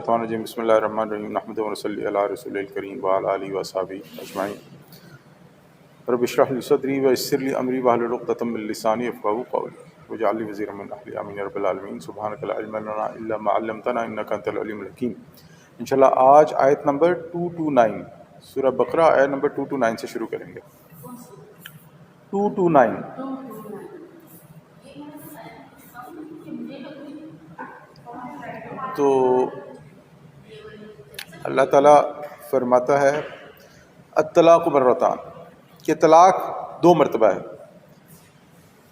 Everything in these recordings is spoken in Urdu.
الشیطان الرجیم بسم اللہ الرحمن الرحیم نحمد و نصلی علی رسول الکریم وعلی آلہ وصحبہ اجمعین رب اشرح لی صدری ویسر لی امری واحلل عقدۃ من لسانی یفقہوا قولی واجعل لی وزیرا من اہلی آمین یا رب العالمین سبحانک لا علم لنا الا ما علمتنا انک انت العلیم الحکیم۔ انشاءاللہ آج آیت نمبر 229 سورہ بقرہ آیت نمبر 229 سے شروع کریں گے۔ 229 تو اللہ تعالیٰ فرماتا ہے الطلاق مرتان کہ طلاق دو مرتبہ ہے،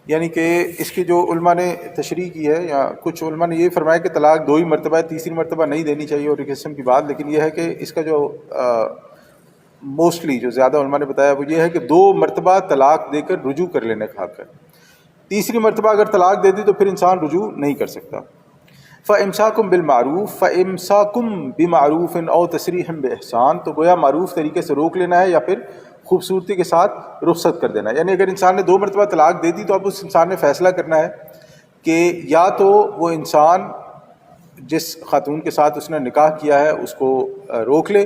یعنی کہ اس کی جو علماء نے تشریح کی ہے یا کچھ علماء نے یہ فرمایا کہ طلاق دو ہی مرتبہ ہے، تیسری مرتبہ نہیں دینی چاہیے اور ایک قسم کی بات، لیکن یہ ہے کہ اس کا جو موسٹلی جو زیادہ علماء نے بتایا وہ یہ ہے کہ دو مرتبہ طلاق دے کر رجوع کر لینے کا حق ہے۔ تیسری مرتبہ اگر طلاق دے دی تو پھر انسان رجوع نہیں کر سکتا۔ فَإِمْسَاكُمْ بِالْمَعْرُوفِ فَإِمْسَاكُمْ بِمَعْرُوفٍ أَوْ تَسْرِيحٍ بِإِحْسَان، تو گویا معروف طریقے سے روک لینا ہے یا پھر خوبصورتی کے ساتھ رخصت کر دینا ہے۔ یعنی اگر انسان نے دو مرتبہ طلاق دے دی تو اب اس انسان نے فیصلہ کرنا ہے کہ یا تو وہ انسان جس خاتون کے ساتھ اس نے نکاح کیا ہے اس کو روک لے،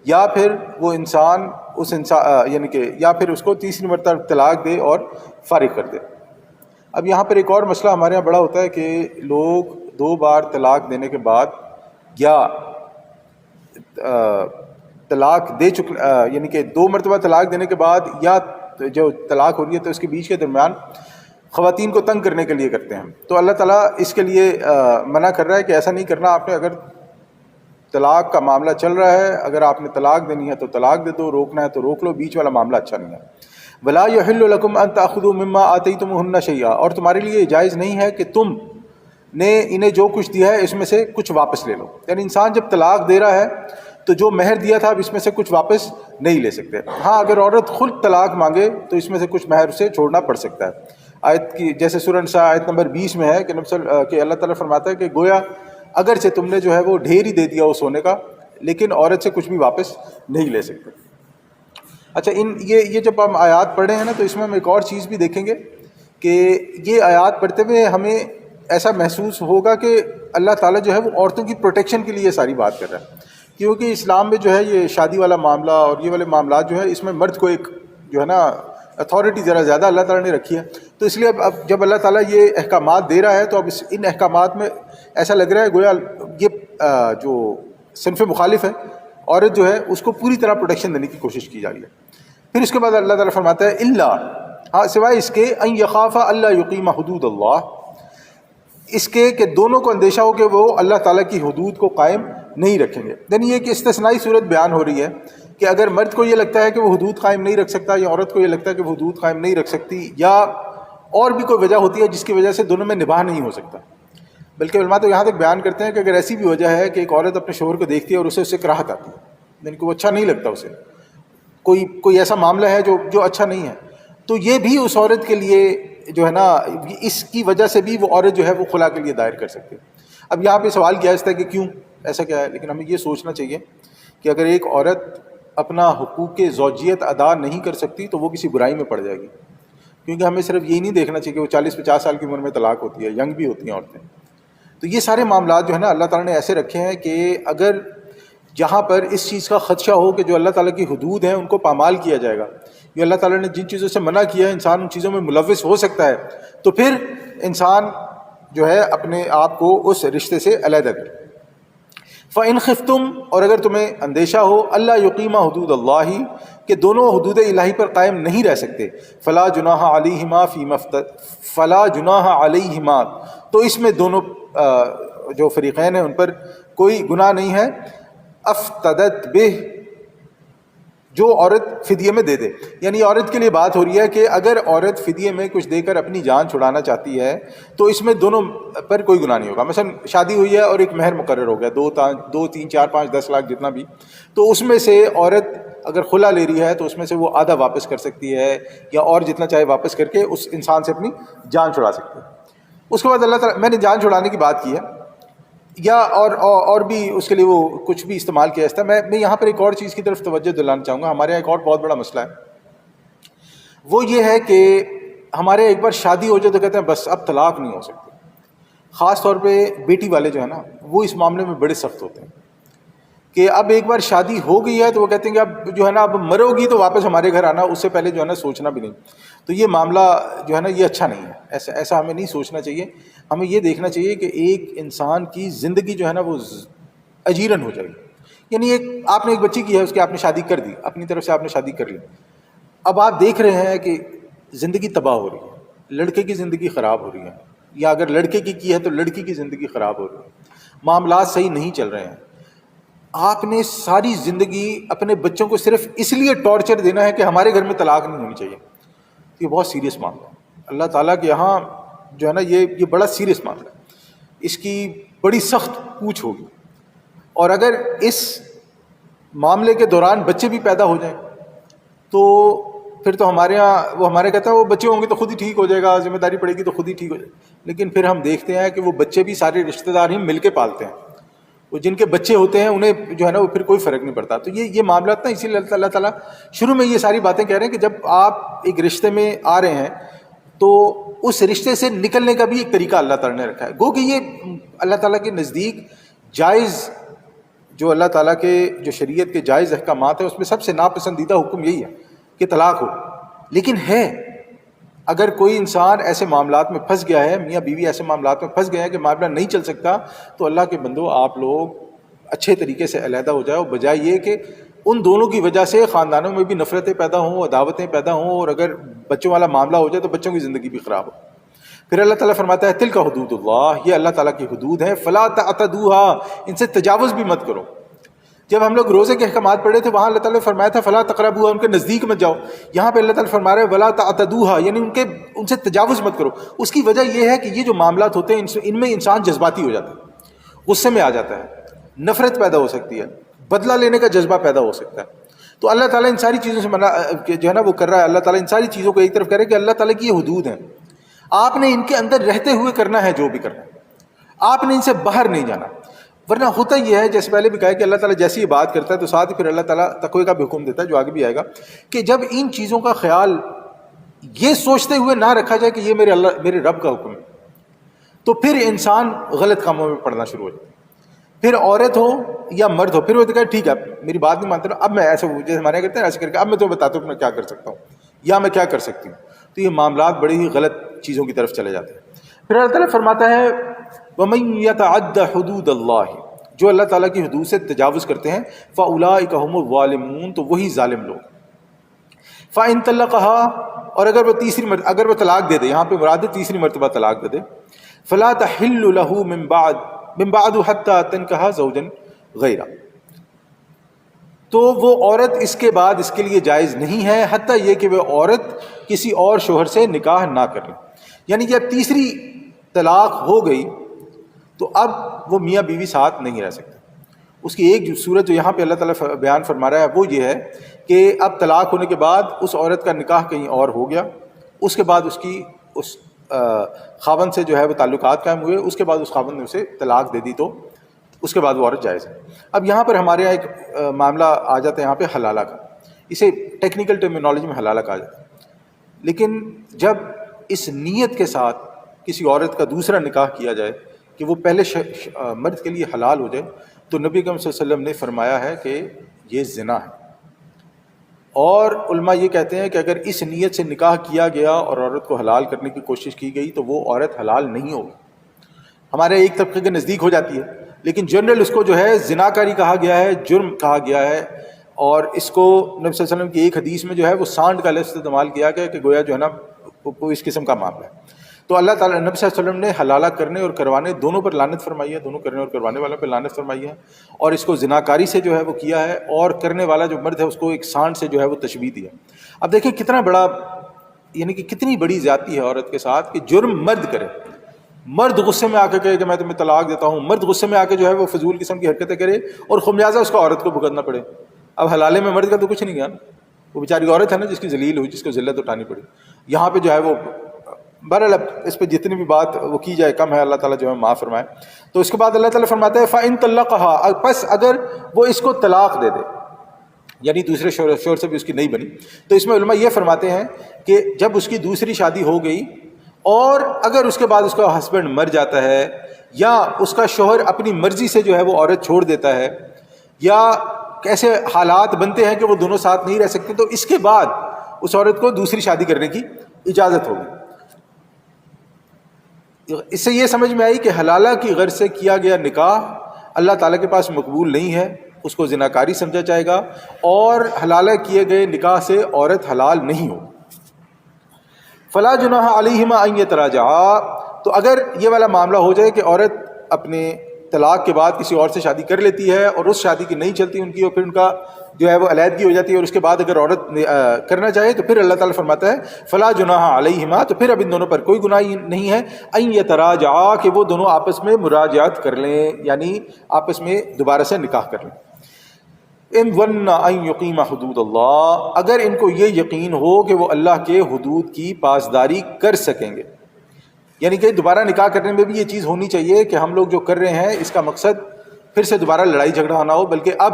یا پھر وہ انسان یعنی کہ یا پھر اس کو تیسری مرتبہ طلاق دے اور فارغ کر دے۔ اب یہاں پر ایک اور مسئلہ ہمارے یہاں بڑا ہوتا ہے کہ لوگ دو بار طلاق دینے کے بعد یا طلاق دے یعنی کہ دو مرتبہ طلاق دینے کے بعد یا جو طلاق ہو رہی ہے تو اس کے بیچ کے درمیان خواتین کو تنگ کرنے کے لیے کرتے ہیں، تو اللہ تعالیٰ اس کے لیے منع کر رہا ہے کہ ایسا نہیں کرنا آپ نے۔ اگر طلاق کا معاملہ چل رہا ہے، اگر آپ نے طلاق دینی ہے تو طلاق دے دو، روکنا ہے تو روک لو، بیچ والا معاملہ اچھا نہیں ہے۔ وَلَا يَحِلُّ لَكُمْ أَن تَأْخُذُوا مِمَّا آتَيْتُمُوهُنَّ شَيْئًا، اور تمہارے لیے یہ جائز نہیں ہے کہ تم نے انہیں جو کچھ دیا ہے اس میں سے کچھ واپس لے لو۔ یعنی انسان جب طلاق دے رہا ہے تو جو مہر دیا تھا اب اس میں سے کچھ واپس نہیں لے سکتے۔ ہاں اگر عورت خود طلاق مانگے تو اس میں سے کچھ مہر اسے چھوڑنا پڑ سکتا ہے۔ آیت کی جیسے سورہ نساء آیت نمبر 20 میں ہے کہ اللہ تعالیٰ فرماتا ہے کہ گویا اگرچہ تم نے جو ہے وہ ڈھیر ہی دے دیا وہ سونے کا، لیکن عورت سے کچھ بھی واپس نہیں لے سکتے۔ اچھا یہ جب ہم آیات پڑھ رہے ہیں نا تو اس میں ہم ایک اور چیز بھی دیکھیں گے کہ یہ آیات پڑھتے ہوئے ہمیں ایسا محسوس ہوگا کہ اللہ تعالیٰ جو ہے وہ عورتوں کی پروٹیکشن کے لیے ساری بات کر رہا ہے، کیونکہ اسلام میں جو ہے یہ شادی والا معاملہ اور یہ والے معاملات جو ہے اس میں مرد کو ایک جو ہے نا اتھارٹی ذرا زیادہ اللہ تعالیٰ نے رکھی ہے، تو اس لیے اب جب اللہ تعالیٰ یہ احکامات دے رہا ہے تو اب ان احکامات میں ایسا لگ رہا ہے گویا یہ جو صنف مخالف ہے عورت جو ہے اس کو پوری طرح پروٹیکشن دینے کی کوشش کی جا رہی ہے۔ پھر اس کے بعد اللہ تعالیٰ فرماتا ہے الا، ہاں سوائے اس کے ان یخاف الا یقیم حدود اللہ، اس کے کہ دونوں کو اندیشہ ہو کہ وہ اللہ تعالیٰ کی حدود کو قائم نہیں رکھیں گے۔ یعنی یہ کہ استثنائی صورت بیان ہو رہی ہے کہ اگر مرد کو یہ لگتا ہے کہ وہ حدود قائم نہیں رکھ سکتا یا عورت کو یہ لگتا ہے کہ وہ حدود قائم نہیں رکھ سکتی یا اور بھی کوئی وجہ ہوتی ہے جس کی وجہ سے دونوں میں نباہ نہیں ہو سکتا، بلکہ علماء تو یہاں تک بیان کرتے ہیں کہ اگر ایسی بھی وجہ ہے کہ ایک عورت اپنے شوہر کو دیکھتی ہے اور اسے کراہت آتی ہے، یعنی کہ وہ اچھا نہیں لگتا، اسے کوئی ایسا معاملہ ہے جو اچھا نہیں ہے، تو یہ بھی اس عورت کے لیے جو ہے نا اس کی وجہ سے بھی وہ عورت جو ہے وہ خلا کے لیے دائر کر سکتی ہے۔ اب یہاں پہ سوال کیا ہے کہ کیوں ایسا کیا ہے، لیکن ہمیں یہ سوچنا چاہیے کہ اگر ایک عورت اپنا حقوق زوجیت ادا نہیں کر سکتی تو وہ کسی برائی میں پڑ جائے گی، کیونکہ ہمیں صرف یہی نہیں دیکھنا چاہیے کہ وہ 40-50 سال کی عمر میں طلاق ہوتی ہے، ینگ بھی ہوتی ہیں عورتیں۔ تو یہ سارے معاملات جو ہے نا اللہ تعالیٰ نے ایسے رکھے ہیں کہ اگر جہاں پر اس چیز کا خدشہ ہو کہ جو اللہ تعالیٰ کی حدود ہیں ان کو پامال کیا جائے گا، یہ اللہ تعالیٰ نے جن چیزوں سے منع کیا ہے انسان ان چیزوں میں ملوث ہو سکتا ہے، تو پھر انسان جو ہے اپنے آپ کو اس رشتے سے علیحدہ کرے۔ فَإِنْ خِفْتُمْ، اور اگر تمہیں اندیشہ ہو اللہ یقیمہ حدود اللہ کہ دونوں حدود الہی پر قائم نہیں رہ سکتے، فلا جناح علیہما تو اس میں دونوں جو فریقین ہیں ان پر کوئی گناہ نہیں ہے، افتدت بہ جو عورت فدیے میں دے دے۔ یعنی عورت کے لیے بات ہو رہی ہے کہ اگر عورت فدیے میں کچھ دے کر اپنی جان چھڑانا چاہتی ہے تو اس میں دونوں پر کوئی گناہ نہیں ہوگا۔ مثلا شادی ہوئی ہے اور ایک مہر مقرر ہو گیا 2 3 4 5 10 لاکھ جتنا بھی، تو اس میں سے عورت اگر خلا لے رہی ہے تو اس میں سے وہ آدھا واپس کر سکتی ہے یا اور جتنا چاہے واپس کر کے اس انسان سے اپنی جان چھڑا سکتی ہے۔ اس کے بعد اللہ تعالیٰ میں نے جان چھڑانے کی بات کی ہے یا اور بھی اس کے لیے وہ کچھ بھی استعمال کیا جاتا ہے۔ میں یہاں پر ایک اور چیز کی طرف توجہ دلانا چاہوں گا۔ ہمارے یہاں ایک اور بہت بڑا مسئلہ ہے، وہ یہ ہے کہ ہمارے ایک بار شادی ہو جائے تو کہتے ہیں بس اب طلاق نہیں ہو سکتی۔ خاص طور پہ بیٹی والے جو ہے نا وہ اس معاملے میں بڑے سخت ہوتے ہیں کہ اب ایک بار شادی ہو گئی ہے تو وہ کہتے ہیں کہ اب جو ہے نا اب مرو گی تو واپس ہمارے گھر آنا، اس سے پہلے جو ہے نا سوچنا بھی نہیں. تو یہ معاملہ جو ہے نا یہ اچھا نہیں ہے، ایسا ہمیں نہیں سوچنا چاہیے. ہمیں یہ دیکھنا چاہیے کہ ایک انسان کی زندگی جو ہے نا وہ اجیرن ہو جائے. یعنی آپ نے ایک بچی کی ہے، اس کی آپ نے شادی کر دی، اپنی طرف سے آپ نے شادی کر لی. اب آپ دیکھ رہے ہیں کہ زندگی تباہ ہو رہی ہے، لڑکے کی زندگی خراب ہو رہی ہے، یا اگر لڑکے کی ہے تو لڑکی کی زندگی خراب ہو رہی ہے، معاملات صحیح نہیں چل رہے ہیں. آپ نے ساری زندگی اپنے بچوں کو صرف اس لیے ٹارچر دینا ہے کہ ہمارے گھر میں طلاق نہیں ہونی چاہیے. یہ بہت سیریس معاملہ ہے. اللہ تعالیٰ کے یہاں جو ہے نا یہ بڑا سیریس معاملہ ہے، اس کی بڑی سخت پوچھ ہوگی. اور اگر اس معاملے کے دوران بچے بھی پیدا ہو جائیں تو پھر تو ہمارے یہاں وہ ہمارے کہتا ہے وہ بچے ہوں گے تو خود ہی ٹھیک ہو جائے گا، ذمہ داری پڑے گی تو خود ہی ٹھیک ہو جائے گا. لیکن پھر ہم دیکھتے ہیں کہ وہ بچے بھی سارے رشتہ دار ہی مل کے پالتے ہیں. وہ جن کے بچے ہوتے ہیں انہیں جو ہے نا وہ پھر کوئی فرق نہیں پڑتا. تو یہ معاملات نا اسی لیے اللہ تعالیٰ شروع میں یہ ساری باتیں کہہ رہے ہیں کہ جب آپ ایک رشتے میں آ رہے ہیں تو اس رشتے سے نکلنے کا بھی ایک طریقہ اللہ تعالیٰ نے رکھا ہے. گو کہ یہ اللہ تعالیٰ کے نزدیک جائز، جو اللہ تعالیٰ کے جو شریعت کے جائز احکامات ہیں اس میں سب سے ناپسندیدہ حکم یہی ہے کہ طلاق ہو. لیکن ہے اگر کوئی انسان ایسے معاملات میں پھنس گیا ہے، میاں بیوی ایسے معاملات میں پھنس گئے ہیں کہ معاملہ نہیں چل سکتا، تو اللہ کے بندو آپ لوگ اچھے طریقے سے علیحدہ ہو جاؤ، بجائے یہ کہ ان دونوں کی وجہ سے خاندانوں میں بھی نفرتیں پیدا ہوں، عداوتیں پیدا ہوں، اور اگر بچوں والا معاملہ ہو جائے تو بچوں کی زندگی بھی خراب ہو. پھر اللہ تعالیٰ فرماتا ہے تلک حدود اللہ، یہ اللہ تعالیٰ کی حدود ہیں، فلا تعتدوها، ان سے تجاوز بھی مت کرو. جب ہم لوگ روزے کے احکامات پڑھے تھے وہاں اللہ تعالیٰ نے فرمایا تھا فلا تقربوها، ان کے نزدیک مت جاؤ. یہاں پہ اللہ تعالیٰ فرما رہے ہیں ولا تعتدوها، یعنی ان سے تجاوز مت کرو. اس کی وجہ یہ ہے کہ یہ جو معاملات ہوتے ہیں ان میں انسان جذباتی ہو جاتا ہے، غصے میں آ جاتا ہے، نفرت پیدا ہو سکتی ہے، بدلہ لینے کا جذبہ پیدا ہو سکتا ہے. تو اللہ تعالیٰ ان ساری چیزوں سے منع جو ہے نا وہ کر رہا ہے. اللہ تعالیٰ ان ساری چیزوں کو ایک طرف کہہ رہے کہ اللہ تعالیٰ کی یہ حدود ہیں، آپ نے ان کے اندر رہتے ہوئے کرنا ہے جو بھی کرنا ہے، آپ نے ان سے باہر نہیں جانا. ورنہ ہوتا یہ ہے جیسے پہلے بھی کہا کہ اللہ تعالیٰ جیسی یہ بات کرتا ہے تو ساتھ ہی پھر اللہ تعالیٰ تقوی کا بھی حکم دیتا ہے جو آگے بھی آئے گا، کہ جب ان چیزوں کا خیال یہ سوچتے ہوئے نہ رکھا جائے کہ یہ میرے رب کا حکم ہے، تو پھر انسان غلط کاموں میں پڑنا شروع ہو جاتا ہے. پھر عورت ہو یا مرد ہو، پھر وہ کہا ٹھیک ہے میری بات نہیں مانتے، اب میں ایسے جیسے ہمارے کہتے ہیں ایسے کر کے اب میں تو بتاتا ہوں میں کیا کر سکتا ہوں یا میں کیا کر سکتی ہوں. تو یہ معاملات بڑی ہی غلط چیزوں کی طرف چلے جاتے ہیں. پھر اللہ تعالیٰ فرماتا ہے وَمَن يَتَعَدَّ حُدُودَ اللَّهِ، جو اللہ تعالیٰ کی حدود سے تجاوز کرتے ہیں فَأُولَٰئِكَ هُمُ الظَّالِمُونَ، تو وہی ظالم لوگ. فَإِن طَلَّقَهَا، اور اگر وہ طلاق دے دے، یہاں پہ مراد ہے تیسری مرتبہ طلاق دے دے، فَلَا تَحِلُّ لَهُ مِن بَعْدُ حَتَّىٰ تَنكِحَ زَوْجًا غَيْرَهُ، تو وہ عورت اس کے بعد اس کے لیے جائز نہیں ہے حتیٰ یہ کہ وہ عورت کسی اور شوہر سے نکاح نہ کر لے. یعنی جب تیسری طلاق ہو گئی تو اب وہ میاں بیوی ساتھ نہیں رہ سکتے. اس کی ایک صورت جو یہاں پہ اللہ تعالیٰ بیان فرما رہا ہے وہ یہ ہے کہ اب طلاق ہونے کے بعد اس عورت کا نکاح کہیں اور ہو گیا، اس کے بعد اس خاوند سے جو ہے وہ تعلقات قائم ہوئے، اس کے بعد اس خاوند نے اسے طلاق دے دی تو اس کے بعد وہ عورت جائز ہے. اب یہاں پر ہمارے یہاں ایک معاملہ آ جاتا ہے یہاں پہ حلالہ کا، اسے ٹیکنیکل ٹرمینالوجی میں حلالہ کہا جاتا ہے. لیکن جب اس نیت کے ساتھ کسی عورت کا دوسرا نکاح کیا جائے کہ وہ پہلے مرد کے لیے حلال ہو جائے تو نبی اکرم صلی اللہ علیہ وسلم نے فرمایا ہے کہ یہ زنا ہے. اور علماء یہ کہتے ہیں کہ اگر اس نیت سے نکاح کیا گیا اور عورت کو حلال کرنے کی کوشش کی گئی تو وہ عورت حلال نہیں ہوگی. ہمارے ایک طبقے کے نزدیک ہو جاتی ہے، لیکن جنرل اس کو جو ہے زناکاری کہا گیا ہے، جرم کہا گیا ہے. اور اس کو نبی صلی اللہ علیہ وسلم کی ایک حدیث میں جو ہے وہ سانڈ کا لفظ استعمال کیا گیا کہ گویا جو ہے نا وہ اس قسم کا معاملہ ہے. تو اللہ تعالیٰ نبی صلی اللہ علیہ وسلم نے حلالہ کرنے اور کروانے دونوں پر لعنت فرمائی ہے، دونوں کرنے اور کروانے والوں پہ لعنت فرمائی ہے. اور اس کو زناکاری سے جو ہے وہ کیا ہے، اور کرنے والا جو مرد ہے اس کو ایک سانڈ سے جو ہے وہ تشبیہ دیا. اب دیکھیں کتنا بڑا، یعنی کہ کتنی بڑی زیادتی ہے عورت کے ساتھ کہ جرم مرد کرے. مرد غصے میں آ کے کہے کہ میں تمہیں طلاق دیتا ہوں، مرد غصے میں آ کے جو ہے وہ فضول قسم کی حرکتیں کرے اور خمیازہ اس کو عورت کو بھگتنا پڑے. اب حلالے میں مرد کا تو کچھ نہیں گیا نا، وہ بیچاری عورت ہے نا جس کی ذلیل ہوئی، جس کو ذلت اٹھانی پڑی. یہاں پہ جو ہے وہ بہرحال اس پہ جتنی بھی بات وہ کی جائے کم ہے، اللہ تعالیٰ جو ہے معاف فرمائے. تو اس کے بعد اللہ تعالیٰ فرماتا ہے فَإِن طَلَّقَهَا، پس اگر وہ اس کو طلاق دے دے، یعنی دوسرے شوہر سے بھی اس کی نہیں بنی. تو اس میں علماء یہ فرماتے ہیں کہ جب اس کی دوسری شادی ہو گئی اور اگر اس کے بعد اس کا ہسبینڈ مر جاتا ہے یا اس کا شوہر اپنی مرضی سے جو ہے وہ عورت چھوڑ دیتا ہے یا کیسے حالات بنتے ہیں کہ وہ دونوں ساتھ نہیں رہ سکتے، تو اس کے بعد اس عورت کو دوسری شادی کرنے کی اجازت ہوگی۔ اس سے یہ سمجھ میں آئی کہ حلالہ کی غرض سے کیا گیا نکاح اللہ تعالیٰ کے پاس مقبول نہیں ہے، اس کو زناکاری سمجھا جائے گا، اور حلالہ کیے گئے نکاح سے عورت حلال نہیں ہو۔ فلا جناح علیہما ان یتراجعا، تو اگر یہ والا معاملہ ہو جائے کہ عورت اپنے طلاق کے بعد کسی اور سے شادی کر لیتی ہے اور اس شادی کی نہیں چلتی ان کی، اور پھر ان کا جو ہے وہ علیحدگی ہو جاتی ہے، اور اس کے بعد اگر عورت کرنا چاہے تو پھر اللہ تعالیٰ فرماتا ہے فلا جناح علیہما، تو پھر اب ان دونوں پر کوئی گناہ نہیں ہے، ان یتراجعا، کہ وہ دونوں آپس میں مراجعت کر لیں، یعنی آپس میں دوبارہ سے نکاح کر لیں۔ ان ظن ان یقیم حدود اللہ، اگر ان کو یہ یقین ہو کہ وہ اللہ کے حدود کی پاسداری کر سکیں گے، یعنی کہ دوبارہ نکاح کرنے میں بھی یہ چیز ہونی چاہیے کہ ہم لوگ جو کر رہے ہیں اس کا مقصد پھر سے دوبارہ لڑائی جھگڑا نہ ہو، بلکہ اب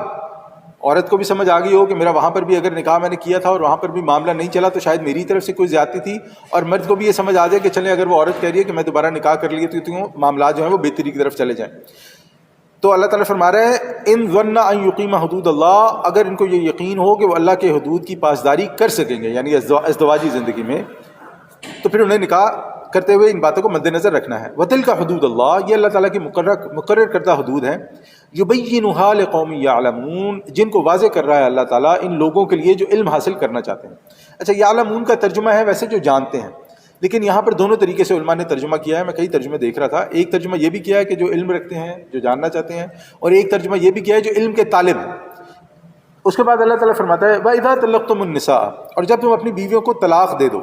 عورت کو بھی سمجھ آ گئی ہو کہ میرا وہاں پر بھی اگر نکاح میں نے کیا تھا اور وہاں پر بھی معاملہ نہیں چلا تو شاید میری طرف سے کوئی زیادتی تھی، اور مرد کو بھی یہ سمجھ آ جائے کہ چلیں اگر وہ عورت کہہ رہی ہے کہ میں دوبارہ نکاح کر لیتی ہوں، معاملات جو ہیں وہ بہتری کی طرف چلے جائیں۔ تو اللہ تعالیٰ فرما رہا ہے ان ظن ان یقیم حدود اللہ، اگر ان کو یہ یقین ہو کہ وہ اللہ کے حدود کی پاسداری کر سکیں گے یعنی ازدواجی زندگی میں، تو پھر انہیں نکاح کرتے ہوئے ان باتوں کو مد نظر رکھنا ہے۔ وَتِلْكَ حدود اللہ، یہ اللہ تعالیٰ کی مقرر کردہ حدود ہیں، یبینھا لقوم یعلمون، جن کو واضح کر رہا ہے اللہ تعالیٰ ان لوگوں کے لیے جو علم حاصل کرنا چاہتے ہیں۔ اچھا، یعلمون کا ترجمہ ہے ویسے جو جانتے ہیں، لیکن یہاں پر دونوں طریقے سے علماء نے ترجمہ کیا ہے، میں کئی ترجمے دیکھ رہا تھا۔ ایک ترجمہ یہ بھی کیا ہے کہ جو علم رکھتے ہیں، جو جاننا چاہتے ہیں، اور ایک ترجمہ یہ بھی کیا ہے جو علم کے طالب ہیں۔ اس کے بعد اللہ تعالیٰ فرماتا ہے وَإِذَا طَلَّقْتُمُ النِّسَاءَ، اور جب تم اپنی بیویوں کو طلاق دے دو،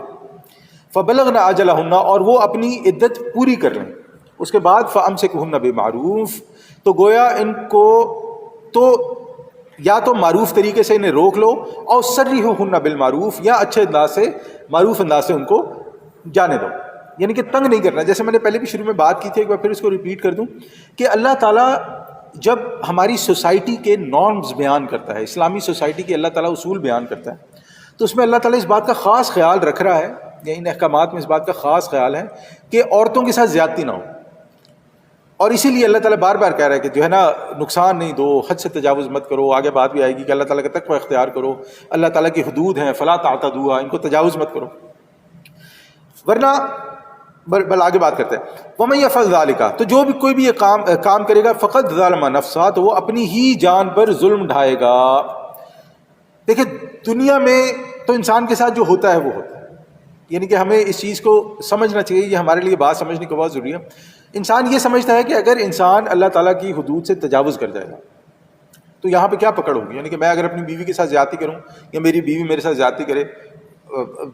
فَبَلَغْنَ أَجَلَهُنَّ، اور وہ اپنی عدت پوری کر لیں، اس کے بعد فَأَمْسِكُوهُنَّ بِمَعْرُوفٍ، تو گویا ان کو تو یا تو معروف طریقے سے انہیں روک لو، اور سرحوہن بالمعروف، یا اچھے انداز سے معروف انداز سے ان کو جانے دو، یعنی کہ تنگ نہیں کرنا۔ جیسے میں نے پہلے بھی شروع میں بات کی تھی، ایک بار پھر اس کو ریپیٹ کر دوں کہ اللہ تعالیٰ جب ہماری سوسائٹی کے نارمز بیان کرتا ہے، اسلامی سوسائٹی کے اللہ تعالیٰ اصول بیان کرتا ہے، تو اس میں اللہ تعالیٰ اس بات کا خاص خیال رکھ رہا ہے، یا ان احکامات میں اس بات کا خاص خیال ہے کہ عورتوں کے ساتھ زیادتی نہ ہو، اور اسی لیے اللہ تعالیٰ بار بار کہہ رہا ہے کہ جو ہے نا نقصان نہیں دو، حد سے تجاوز مت کرو۔ آگے بات بھی آئے گی کہ اللہ تعالیٰ کا تقوی اختیار کرو، اللہ تعالیٰ کی حدود ہیں فلا تعتدوها، ان کو تجاوز مت کرو، ورنہ بل آگے بات کرتے ہیں وَمَن يَفْعَلْ ذَلِكَ، تو جو بھی کوئی بھی یہ کام کرے گا فقط ظَلَمَ نَفْسَهُ، تو وہ اپنی ہی جان پر ظلم ڈھائے گا۔ دیکھیں دنیا میں تو انسان کے ساتھ جو ہوتا ہے وہ ہوتا ہے، یعنی کہ ہمیں اس چیز کو سمجھنا چاہیے، یہ ہمارے لیے بات سمجھنے کی بہت ضروری ہے۔ انسان یہ سمجھتا ہے کہ اگر انسان اللہ تعالیٰ کی حدود سے تجاوز کر جائے گا تو یہاں پہ کیا پکڑ ہوگی، یعنی کہ میں اگر اپنی بیوی کے ساتھ زیادتی کروں یا میری بیوی میرے ساتھ زیادتی کرے،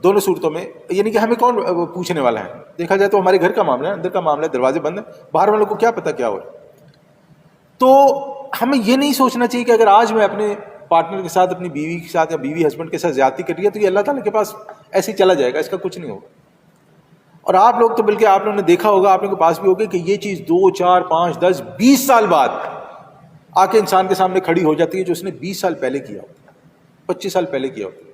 دونوں صورتوں میں یعنی کہ ہمیں کون پوچھنے والا ہے؟ دیکھا جائے تو ہمارے گھر کا معاملہ ہے، اندر کا معاملہ ہے، دروازے بند ہیں، باہر والوں کو کیا پتہ کیا ہو رہا ہے۔ تو ہمیں یہ نہیں سوچنا چاہیے کہ اگر آج میں اپنے پارٹنر کے ساتھ، اپنی بیوی کے ساتھ یا بیوی ہسبینڈ کے ساتھ زیادتی کر رہی ہے تو یہ اللہ تعالیٰ کے پاس ایسے ہی چلا جائے گا، اس کا کچھ نہیں ہوگا۔ اور آپ لوگ تو بلکہ آپ لوگوں نے دیکھا ہوگا، آپ لوگوں کے پاس بھی ہوگا کہ یہ چیز 2 4 5 10 20 سال بعد آ کے انسان کے سامنے کھڑی ہو جاتی ہے جو اس نے 20 سال پہلے کیا ہوتا ہے، 25 سال پہلے کیا ہوتا ہے۔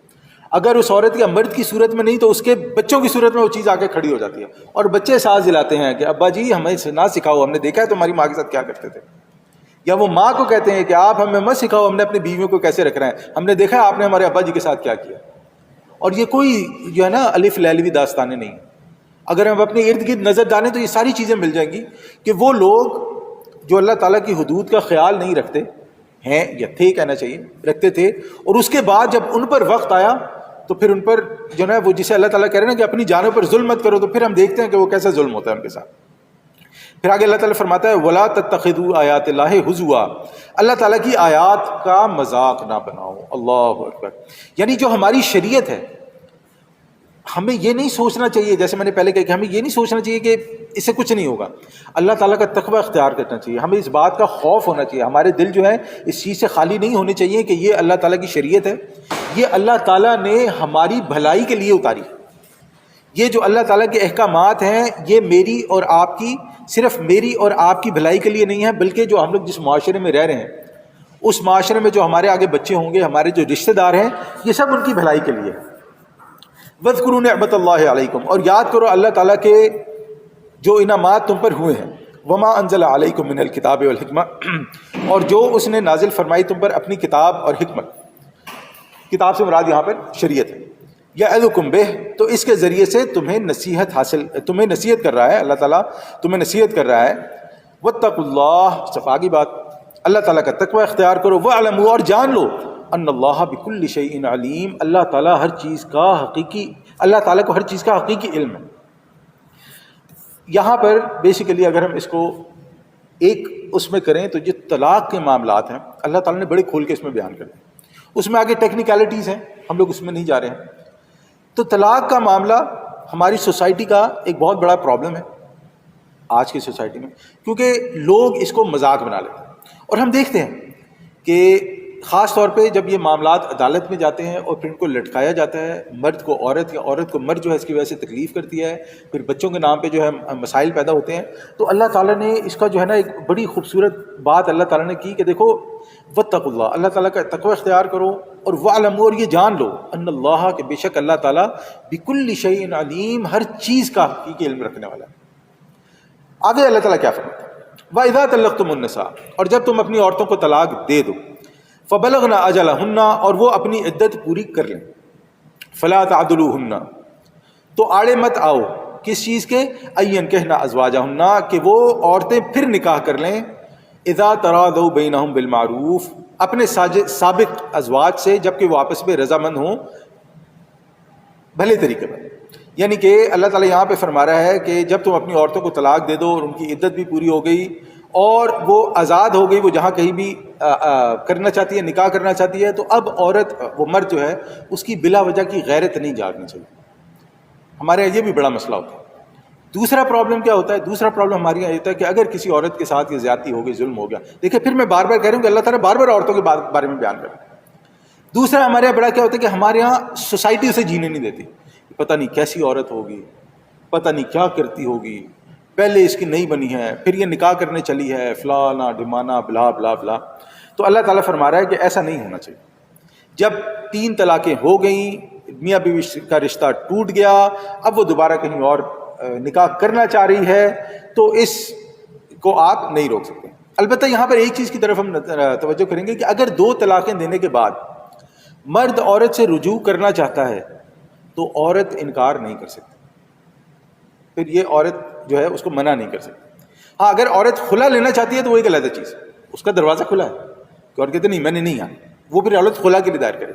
اگر اس عورت یا مرد کی صورت میں نہیں تو اس کے بچوں کی صورت میں وہ چیز آ کے کھڑی ہو جاتی ہے، اور بچے ساتھ دلاتے ہیں کہ ابا جی ہمیں نہ سکھاؤ، ہم نے دیکھا ہے تمہاری ماں کے ساتھ کیا کرتے تھے، یا وہ ماں کو کہتے ہیں کہ آپ ہمیں مت سکھاؤ، ہم نے اپنی بیویوں کو کیسے رکھ رہے ہیں، ہم نے دیکھا ہے آپ نے ہمارے ابا جی کے ساتھ کیا کیا۔ اور یہ کوئی جو ہے نا الف لیلوی داستانیں نہیں، اگر ہم اپنے ارد گرد نظر ڈالیں تو یہ ساری چیزیں مل جائیں گی کہ وہ لوگ جو اللہ تعالیٰ کی حدود کا خیال نہیں رکھتے ہیں، یا تھے کہنا چاہیے، رکھتے تھے، اور اس کے بعد جب ان پر وقت آیا تو پھر ان پر جو ہے وہ جسے اللہ تعالیٰ کہہ رہے ہیں کہ اپنی جانوں پر ظلم مت کرو، تو پھر ہم دیکھتے ہیں کہ وہ کیسا ظلم ہوتا ہے ان کے ساتھ۔ پھر آگے اللہ تعالیٰ فرماتا ہے وَلَا تَتَّخِذُوا آیَاتِ اللَّهِ هُزُوًا، اللہ تعالیٰ کی آیات کا مذاق نہ بناؤ۔ اللہ اکبر، یعنی جو ہماری شریعت ہے ہمیں یہ نہیں سوچنا چاہیے، جیسے میں نے پہلے کہا کہ ہمیں یہ نہیں سوچنا چاہیے کہ اس سے کچھ نہیں ہوگا، اللہ تعالیٰ کا تقوی اختیار کرنا چاہیے، ہمیں اس بات کا خوف ہونا چاہیے، ہمارے دل جو ہے اس چیز سے خالی نہیں ہونے چاہیے کہ یہ اللہ تعالیٰ کی شریعت ہے، یہ اللہ تعالیٰ نے ہماری بھلائی کے لیے اتاری، یہ جو اللہ تعالیٰ کے احکامات ہیں یہ میری اور آپ کی، صرف میری اور آپ کی بھلائی کے لیے نہیں ہے، بلکہ جو ہم لوگ جس معاشرے میں رہ رہے ہیں اس معاشرے میں جو ہمارے آگے بچے ہوں گے، ہمارے جو رشتہ دار ہیں، یہ سب ان کی بھلائی کے لیے ہے۔ وَاذْكُرُوا نِعْمَتَ اللَّهِ عَلَيْكُمْ، اور یاد کرو اللہ تعالیٰ کے جو انعامات تم پر ہوئے ہیں، وَمَا أَنزَلَ عَلَيْكُمْ مِنَ الْكِتَابِ وَالْحِكْمَةِ، اور جو اس نے نازل فرمائی تم پر اپنی کتاب اور حکمت، کتاب سے مراد یہاں پر شریعت ہے، یعظکم بہ، تو اس کے ذریعے سے تمہیں نصیحت کر رہا ہے، اللہ تعالیٰ تمہیں نصیحت کر رہا ہے، واتقوا اللہ، صفا کی بات، اللہ تعالیٰ کا تقوی اختیار کرو، واعلموا، اور جان لو، ان اللہ بکل شیء علیم، اللہ تعالیٰ کو ہر چیز کا حقیقی علم ہے۔ یہاں پر بیسیکلی اگر ہم اس کو ایک اس میں کریں تو جو طلاق کے معاملات ہیں اللہ تعالیٰ نے بڑے کھول کے اس میں بیان کر دیا، اس میں آگے ٹیکنیکلٹیز ہیں، ہم لوگ اس میں نہیں جا رہے ہیں۔ تو طلاق کا معاملہ ہماری سوسائٹی کا ایک بہت بڑا پرابلم ہے آج کی سوسائٹی میں، کیونکہ لوگ اس کو مذاق بنا لیتے ہیں، اور ہم دیکھتے ہیں کہ خاص طور پہ جب یہ معاملات عدالت میں جاتے ہیں اور پھر ان کو لٹکایا جاتا ہے، مرد کو عورت یا عورت کو مرد جو ہے اس کی وجہ سے تکلیف کرتی ہے، پھر بچوں کے نام پہ جو ہے مسائل پیدا ہوتے ہیں، تو اللہ تعالیٰ نے اس کا جو ہے نا ایک بڑی خوبصورت بات اللہ تعالیٰ نے کی کہ دیکھو واتقوا اللہ، اللہ تعالیٰ کا تقوی اختیار کرو، اور واعلموا، اور یہ جان لو، ان اللہ، کہ بے شک اللہ تعالیٰ بکل شیء علیم، ہر چیز کا حقیقی علم رکھنے والا ہے۔ آگے اللہ تعالیٰ کیا فرماتا ہے، وَإِذَا طَلَّقْتُمُ النِّسَاءَ، اور جب تم اپنی عورتوں کو طلاق دے دو، فَبَلَغْنَ أَجَلَهُنَّ، اور وہ اپنی عدت پوری کر لیں، فَلَا تَعْضُلُوهُنَّ، تو آڑے مت آؤ کس چیز کے، أَن يَنكِحْنَ أَزْوَاجَهُنَّ، کہ وہ عورتیں پھر نکاح کر لیں، اذا تراضوا بینہم بالمعروف، اپنے سابق ازواج سے جبکہ وہ آپس میں رضامند ہوں بھلے طریقے پر۔ یعنی کہ اللہ تعالیٰ یہاں پہ فرما رہا ہے کہ جب تم اپنی عورتوں کو طلاق دے دو اور ان کی عدت بھی پوری ہو گئی اور وہ آزاد ہو گئی، وہ جہاں کہیں بھی کرنا چاہتی ہے، نکاح کرنا چاہتی ہے، تو اب عورت، وہ مرد جو ہے، اس کی بلا وجہ کی غیرت نہیں جاگنی چاہیے۔ ہمارے یہاں یہ بھی بڑا مسئلہ ہوتا ہے۔ دوسرا پرابلم کیا ہوتا ہے، دوسرا پرابلم ہمارے یہاں یہ ہوتا ہے کہ اگر کسی عورت کے ساتھ یہ زیادتی ہو گئی، ظلم ہو گیا، دیکھیں پھر میں بار بار کہہ رہا ہوں کہ اللہ تعالیٰ بار بار عورتوں کے بارے میں بیان کر رہا ہے۔ دوسرا ہمارے یہاں بڑا کیا ہوتا ہے کہ ہمارے یہاں سوسائٹی اسے جینے نہیں دیتی، پتہ نہیں کیسی عورت ہوگی، پتہ نہیں کیا کرتی ہوگی، پہلے اس کی نہیں بنی ہے، پھر یہ نکاح کرنے چلی ہے، فلانا ڈھمانا بلا بلا بلا۔ تو اللہ تعالیٰ فرما رہا ہے کہ ایسا نہیں ہونا چاہیے۔ جب 3 طلاقیں ہو گئیں، میاں بیوی کا رشتہ ٹوٹ گیا، اب وہ دوبارہ کہیں اور نکاح کرنا چاہ رہی ہے، تو اس کو آپ نہیں روک سکتے۔ البتہ یہاں پر ایک چیز کی طرف ہم توجہ کریں گے کہ اگر 2 طلاقیں دینے کے بعد مرد عورت سے رجوع کرنا چاہتا ہے تو عورت انکار نہیں کر سکتی، پھر یہ عورت جو ہے اس کو منع نہیں کر سکتی۔ ہاں اگر عورت خلا لینا چاہتی ہے تو وہ ایک علیحدہ چیز، اس کا دروازہ کھلا ہے کہ عورت کہتے نہیں میں نے نہیں آنا، وہ پھر عورت خلا کے لیے دائر کرے۔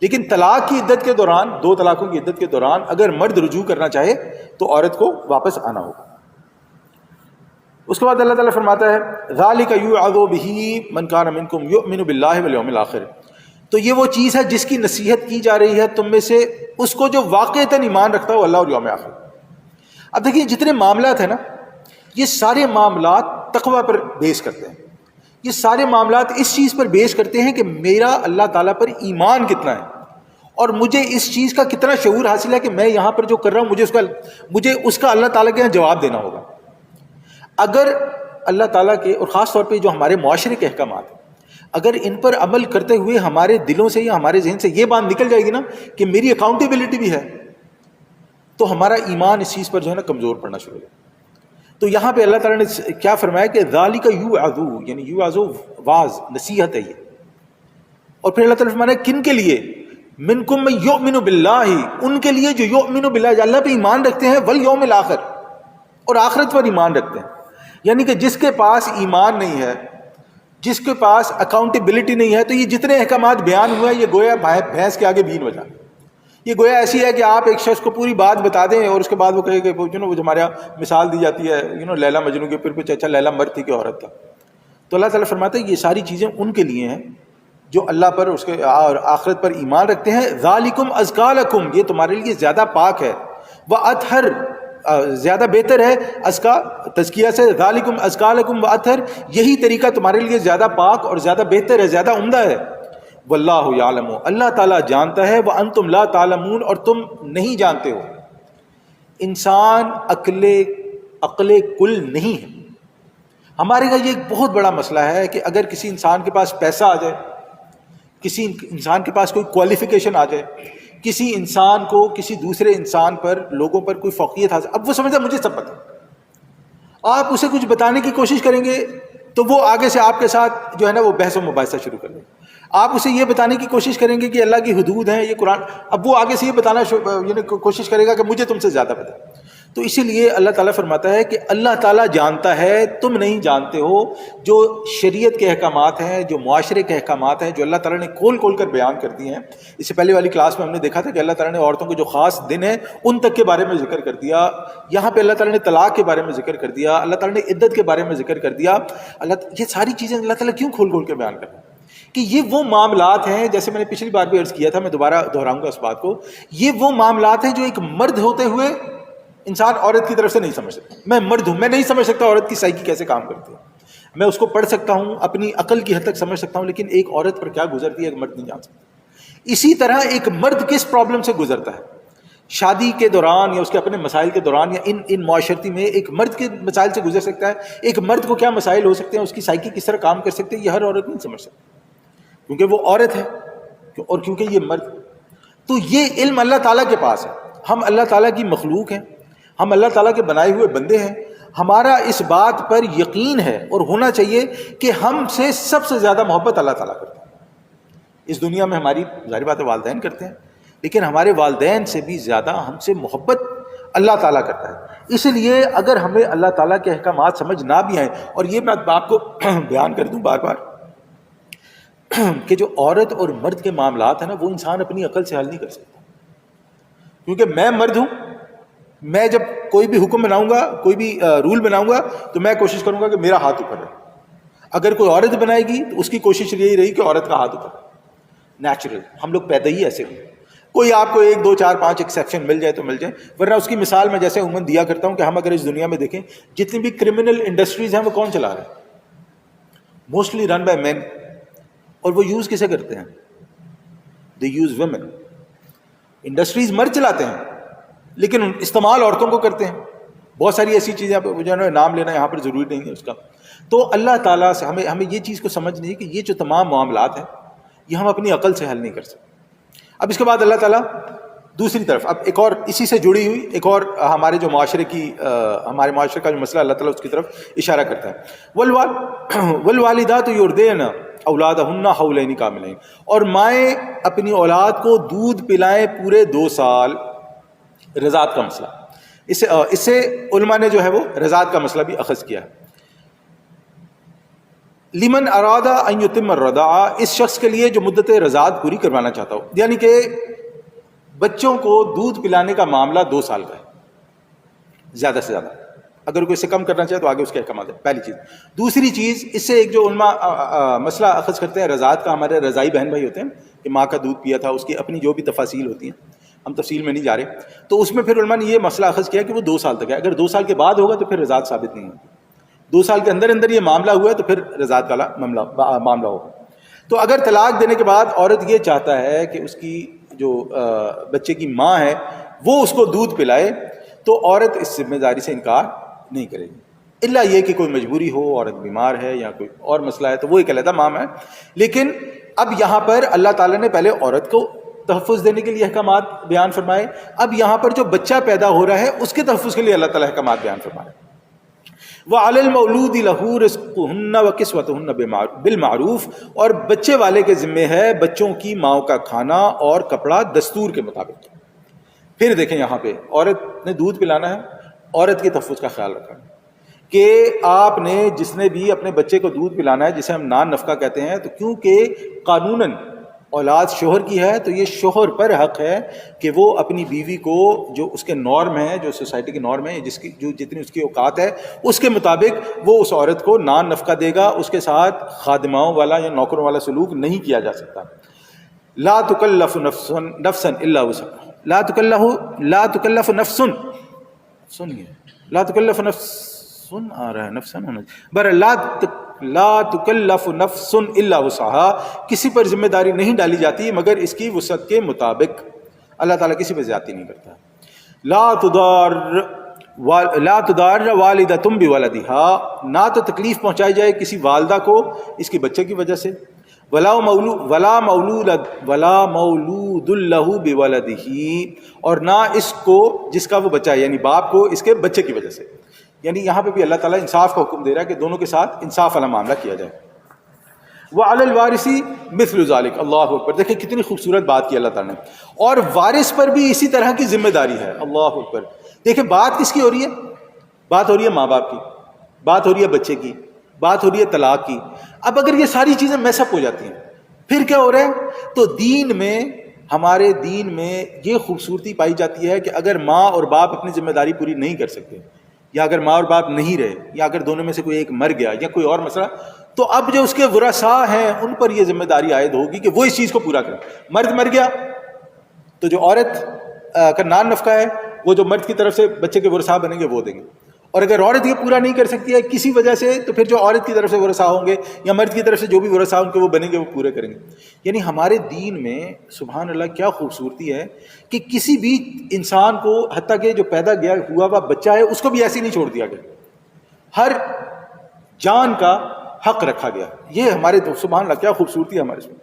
لیکن طلاق کی عدت کے دوران، 2 طلاقوں کی عدت کے دوران اگر مرد رجوع کرنا چاہے تو عورت کو واپس آنا ہوگا۔ اس کے بعد اللہ تعالیٰ فرماتا ہے ذَلِكَ يُوعَظُ بِهِ مَنْ كَانَ مِنْكُمْ يُؤْمِنُ بِاللَّهِ وَالْيَوْمِ الْآخِرِ، تو یہ وہ چیز ہے جس کی نصیحت کی جا رہی ہے تم میں سے اس کو جو واقعتاً ایمان رکھتا ہو اللہ اور یوم آخر۔ اب دیکھیے جتنے معاملات ہیں نا، یہ سارے معاملات تقوی پر بیس کرتے ہیں، یہ سارے معاملات اس چیز پر بیس کرتے ہیں کہ میرا اللہ تعالیٰ پر ایمان کتنا ہے اور مجھے اس چیز کا کتنا شعور حاصل ہے کہ میں یہاں پر جو کر رہا ہوں مجھے اس کا اللہ تعالیٰ کے یہاں جواب دینا ہوگا۔ اگر اللہ تعالیٰ کے، اور خاص طور پہ جو ہمارے معاشرے کے احکامات ہیں، اگر ان پر عمل کرتے ہوئے ہمارے دلوں سے یا ہمارے ذہن سے یہ بات نکل جائے گی نا کہ میری اکاؤنٹیبلٹی بھی ہے، تو ہمارا ایمان اس چیز پر جو ہے نا کمزور پڑنا شروع ہو جائے۔ تو یہاں پہ اللہ تعالیٰ نے کیا فرمایا کہ ذالک یوعظ، یعنی یوعظ واعظ، نصیحت ہے یہ۔ اور پھر اللہ تعالیٰ نے فرمایا کن کے لیے، منکم من یؤمن باللہ، ان کے لیے جو یؤمن باللہ، جو اللہ پہ ایمان رکھتے ہیں، والیوم الآخر، اور آخرت پر ایمان رکھتے ہیں۔ یعنی کہ جس کے پاس ایمان نہیں ہے، جس کے پاس اکاؤنٹیبلٹی نہیں ہے، تو یہ جتنے احکامات بیان ہوئے ہیں یہ گویا بھینس کے آگے بین بجا، یہ گویا ایسی ہے کہ آپ ایک شخص کو پوری بات بتا دیں اور اس کے بعد وہ کہے کہ وہ جو ہمارے یہاں مثال دی جاتی ہے لیلا مجنوں کے، پھر کچھ اچھا لیلا مرد تھی کہ عورت تھا۔ تو اللہ تعالیٰ فرماتا ہے یہ ساری چیزیں ان کے لیے ہیں جو اللہ پر، اس کے اور آخرت پر ایمان رکھتے ہیں۔ ذالکم ازکا لکم، یہ تمہارے لیے زیادہ پاک ہے، وَأَطْہَرُ، زیادہ بہتر ہے، ازکا تزکیہ سے، ذالکم ازکا لکم وَأَطْہَرُ، یہی طریقہ تمہارے لیے زیادہ پاک اور زیادہ بہتر ہے، زیادہ عمدہ ہے۔ واللہ یعلم، اللہ تعالیٰ جانتا ہے، وانتم لا تعلمون، اور تم نہیں جانتے ہو۔ انسان عقل کل نہیں ہے۔ ہمارے یہاں یہ ایک بہت بڑا مسئلہ ہے کہ اگر کسی انسان کے پاس پیسہ آ جائے، کسی انسان کے پاس کوئی کوالیفیکیشن آ جائے، کسی انسان کو کسی دوسرے انسان پر، لوگوں پر کوئی فوقیت حاصل، اب وہ سمجھتا ہے مجھے سب پتہ۔ آپ اسے کچھ بتانے کی کوشش کریں گے تو وہ آگے سے آپ کے ساتھ جو ہے نا وہ بحث و مباحثہ شروع کر دیں. آپ اسے یہ بتانے کی کوشش کریں گے کہ اللہ کی حدود ہیں یہ قرآن، اب وہ آگے سے یہ بتانا یعنی کوشش کرے گا کہ مجھے تم سے زیادہ پتہ ہے. تو اسی لیے اللہ تعالیٰ فرماتا ہے کہ اللہ تعالیٰ جانتا ہے، تم نہیں جانتے ہو. جو شریعت کے احکامات ہیں، جو معاشرے کے احکامات ہیں، جو اللہ تعالیٰ نے کھول کھول کر بیان کر دیے ہیں. اس سے پہلے والی کلاس میں ہم نے دیکھا تھا کہ اللہ تعالیٰ نے عورتوں کے جو خاص دن ہیں ان تک کے بارے میں ذکر کر دیا. یہاں پہ اللہ تعالیٰ نے طلاق کے بارے میں ذکر کر دیا، اللہ تعالیٰ نے عدت کے بارے میں ذکر کر دیا. یہ ساری چیزیں اللہ تعالیٰ کیوں کھول کھول کے بیان کر رہے ہیں؟ کہ یہ وہ معاملات ہیں، جیسے میں نے پچھلی بار بھی عرض کیا تھا، میں دوبارہ دہراؤں گا اس بات کو، یہ وہ معاملات ہیں جو ایک مرد ہوتے ہوئے انسان عورت کی طرف سے نہیں سمجھ سکتا. میں مرد ہوں، میں نہیں سمجھ سکتا عورت کی سائیکی کیسے کام کرتی ہے. میں اس کو پڑھ سکتا ہوں، اپنی عقل کی حد تک سمجھ سکتا ہوں، لیکن ایک عورت پر کیا گزرتی ہے ایک مرد نہیں جان سکتا. اسی طرح ایک مرد کس پرابلم سے گزرتا ہے شادی کے دوران یا اس کے اپنے مسائل کے دوران، یا ان معاشرتی میں ایک مرد کے مسائل سے گزر سکتا ہے. ایک مرد کو کیا مسائل ہو سکتے ہیں، اس کی سائیکی کس طرح کام کر سکتے ہیں، یہ ہر عورت نہیں سمجھ سکتی، کیونکہ وہ عورت ہے اور کیونکہ یہ مرد. تو یہ علم اللہ تعالیٰ کے پاس ہے. ہم اللہ تعالیٰ کی مخلوق ہیں، ہم اللہ تعالیٰ کے بنائے ہوئے بندے ہیں. ہمارا اس بات پر یقین ہے اور ہونا چاہیے کہ ہم سے سب سے زیادہ محبت اللہ تعالیٰ کرتے ہیں. اس دنیا میں ہماری ظاہر بات ہے والدین کرتے ہیں، لیکن ہمارے والدین سے بھی زیادہ ہم سے محبت اللہ تعالیٰ کرتا ہے. اس لیے اگر ہمیں اللہ تعالیٰ کے احکامات سمجھ نہ بھی آئیں، اور یہ میں آپ کو بیان کر دوں بار بار کہ جو عورت اور مرد کے معاملات ہیں نا، وہ انسان اپنی عقل سے حل نہیں کر سکتا. کیونکہ میں مرد ہوں، میں جب کوئی بھی حکم بناؤں گا، کوئی بھی رول بناؤں گا، تو میں کوشش کروں گا کہ میرا ہاتھ اوپر ہے. اگر کوئی عورت بنائے گی تو اس کی کوشش یہی رہی کہ عورت کا ہاتھ اوپر ہے. نیچرل، ہم لوگ پیدا ہی ایسے ہوئے. کوئی آپ کو 1 2 4 5 ایکسیپشن مل جائے تو مل جائے، ورنہ اس کی مثال میں جیسے عموماً دیا کرتا ہوں کہ ہم اگر اس دنیا میں دیکھیں جتنی بھی کرمنل انڈسٹریز ہیں وہ کون چلا رہے ہیں؟ موسٹلی رن بائی مین. اور وہ یوز کسے کرتے ہیں؟ They use women. انڈسٹریز مرد چلاتے ہیں لیکن استعمال عورتوں کو کرتے ہیں. بہت ساری ایسی چیزیں جو ہے نام لینا یہاں پر ضروری نہیں ہے اس کا. تو اللہ تعالیٰ سے ہمیں یہ چیز کو سمجھنی ہے کہ یہ جو تمام معاملات ہیں یہ ہم اپنی عقل سے حل نہیں کر سکتے. اب اس کے بعد اللہ تعالیٰ دوسری طرف اب ایک اور اسی سے جڑی ہوئی ایک اور ہمارے جو معاشرے کی ہمارے معاشرے کا جو مسئلہ اللہ تعالیٰ اس کی طرف اشارہ کرتا ہے. والوالدات یرضعن اولادہن حولین کاملین، اور مائیں اپنی اولاد کو دودھ پلائیں پورے 2 سال. رضاعت کا مسئلہ، اس سے علماء نے جو ہے وہ رضاعت کا مسئلہ بھی اخذ کیا ہے. لمن اراد ان یتم الرضاعہ، اس شخص کے لیے جو مدت رضاعت پوری کروانا چاہتا ہو، یعنی کہ بچوں کو دودھ پلانے کا معاملہ 2 سال کا ہے زیادہ سے زیادہ. اگر کوئی سے کم کرنا چاہے تو آگے اس کے احکامات ہیں. پہلی چیز. دوسری چیز، اس سے ایک جو علماء مسئلہ اخذ کرتے ہیں رضاعت کا، ہمارے رضائی بہن بھائی ہوتے ہیں کہ ماں کا دودھ پیا تھا، اس کی اپنی جو بھی تفاصیل ہوتی ہیں، ہم تفصیل میں نہیں جا رہے. تو اس میں پھر علماء نے یہ مسئلہ اخذ کیا کہ وہ 2 سال تک ہے. اگر 2 سال کے بعد ہوگا تو پھر رضاعت ثابت نہیں ہوگی. 2 سال کے اندر اندر یہ معاملہ ہوا ہے تو پھر رضاعت کا معاملہ ہوگا. تو اگر طلاق دینے کے بعد عورت یہ چاہتا ہے کہ اس کی جو بچے کی ماں ہے وہ اس کو دودھ پلائے، تو عورت اس ذمہ داری سے انکار نہیں کرے گی، الا یہ کہ کوئی مجبوری ہو، عورت بیمار ہے یا کوئی اور مسئلہ ہے تو وہ ایک علیحدہ معاملہ ہے. لیکن اب یہاں پر اللہ تعالیٰ نے پہلے عورت کو تحفظ دینے کے لیے احکامات بیان فرمائے، اب یہاں پر جو بچہ پیدا ہو رہا ہے اس کے تحفظ کے لیے اللہ تعالیٰ احکامات بیان فرمائے. وَعَلَى الْمَوْلُودِ لَهُ رِزْقُهُنَّ وَكِسْوَتُهُنَّ بِالْمَعْرُوفِ، اور بچے والے کے ذمے ہے بچوں کی ماؤں کا کھانا اور کپڑا دستور کے مطابق. پھر دیکھیں یہاں پہ عورت نے دودھ پلانا ہے، عورت کے تحفظ کا خیال رکھنا ہے کہ آپ نے جس نے بھی اپنے بچے کو دودھ پلانا ہے، جسے ہم نان نفقہ کہتے ہیں، تو کیونکہ قانوناً اولاد شوہر کی ہے تو یہ شوہر پر حق ہے کہ وہ اپنی بیوی کو جو اس کے نارم ہے، جو سوسائٹی کی نارم ہے، جس کی جو جتنی اس کی اوقات ہے اس کے مطابق وہ اس عورت کو نان نفقہ دے گا. اس کے ساتھ خادماؤں والا یا نوکروں والا سلوک نہیں کیا جا سکتا. لا تکلف نفسا الا وسعها، لا تکلف نفس، سنیے لا تکلف نفس آ رہا ہے نفسا ہونا بر لا تکلف نفس الا وسعها، کسی پر ذمہ داری نہیں ڈالی جاتی مگر اس کی وسعت کے مطابق. اللہ تعالیٰ کسی پہ زیادتی نہیں کرتا. لا تضار والدۃ بولدها، نہ تو تکلیف پہنچائی جائے کسی والدہ کو اس کے بچے کی وجہ سے. ولا مولود له بولده، اور نہ اس کو جس کا وہ بچہ ہے یعنی باپ کو اس کے بچے کی وجہ سے. یعنی یہاں پہ بھی اللہ تعالیٰ انصاف کا حکم دے رہا ہے کہ دونوں کے ساتھ انصاف والا معاملہ کیا جائے. وَعَلَى الْوَارِثِ مِثْلُ ذَلِكَ. اللہ اکبر. دیکھیں کتنی خوبصورت بات کی اللہ تعالیٰ نے. اور وارث پر بھی اسی طرح کی ذمہ داری ہے. اللہ اکبر. دیکھیں بات کس کی ہو رہی ہے؟ بات ہو رہی ہے ماں باپ کی، بات ہو رہی ہے بچے کی، بات ہو رہی ہے طلاق کی. اب اگر یہ ساری چیزیں میس اپ ہو جاتی ہیں پھر کیا ہو رہا ہے؟ تو دین میں، ہمارے دین میں یہ خوبصورتی پائی جاتی ہے کہ اگر ماں اور باپ اپنی ذمہ داری پوری نہیں کر سکتے، یا اگر ماں اور باپ نہیں رہے، یا اگر دونوں میں سے کوئی ایک مر گیا یا کوئی اور مسئلہ، تو اب جو اس کے ورثاء ہیں ان پر یہ ذمہ داری عائد ہوگی کہ وہ اس چیز کو پورا کریں. مرد مر گیا تو جو عورت کا نان نفقہ ہے وہ جو مرد کی طرف سے بچے کے ورثاء بنیں گے وہ دیں گے. اور اگر عورت یہ پورا نہیں کر سکتی ہے کسی وجہ سے تو پھر جو عورت کی طرف سے ورثاء ہوں گے یا مرد کی طرف سے جو بھی ورثاء ان کے وہ بنیں گے وہ پورے کریں گے. یعنی ہمارے دین میں سبحان اللہ کیا خوبصورتی ہے کہ کسی بھی انسان کو، حتیٰ کہ جو پیدا گیا ہوا بچہ ہے، اس کو بھی ایسے نہیں چھوڑ دیا گیا. ہر جان کا حق رکھا گیا. یہ ہمارے سبحان اللہ کیا خوبصورتی ہے ہمارے اس میں.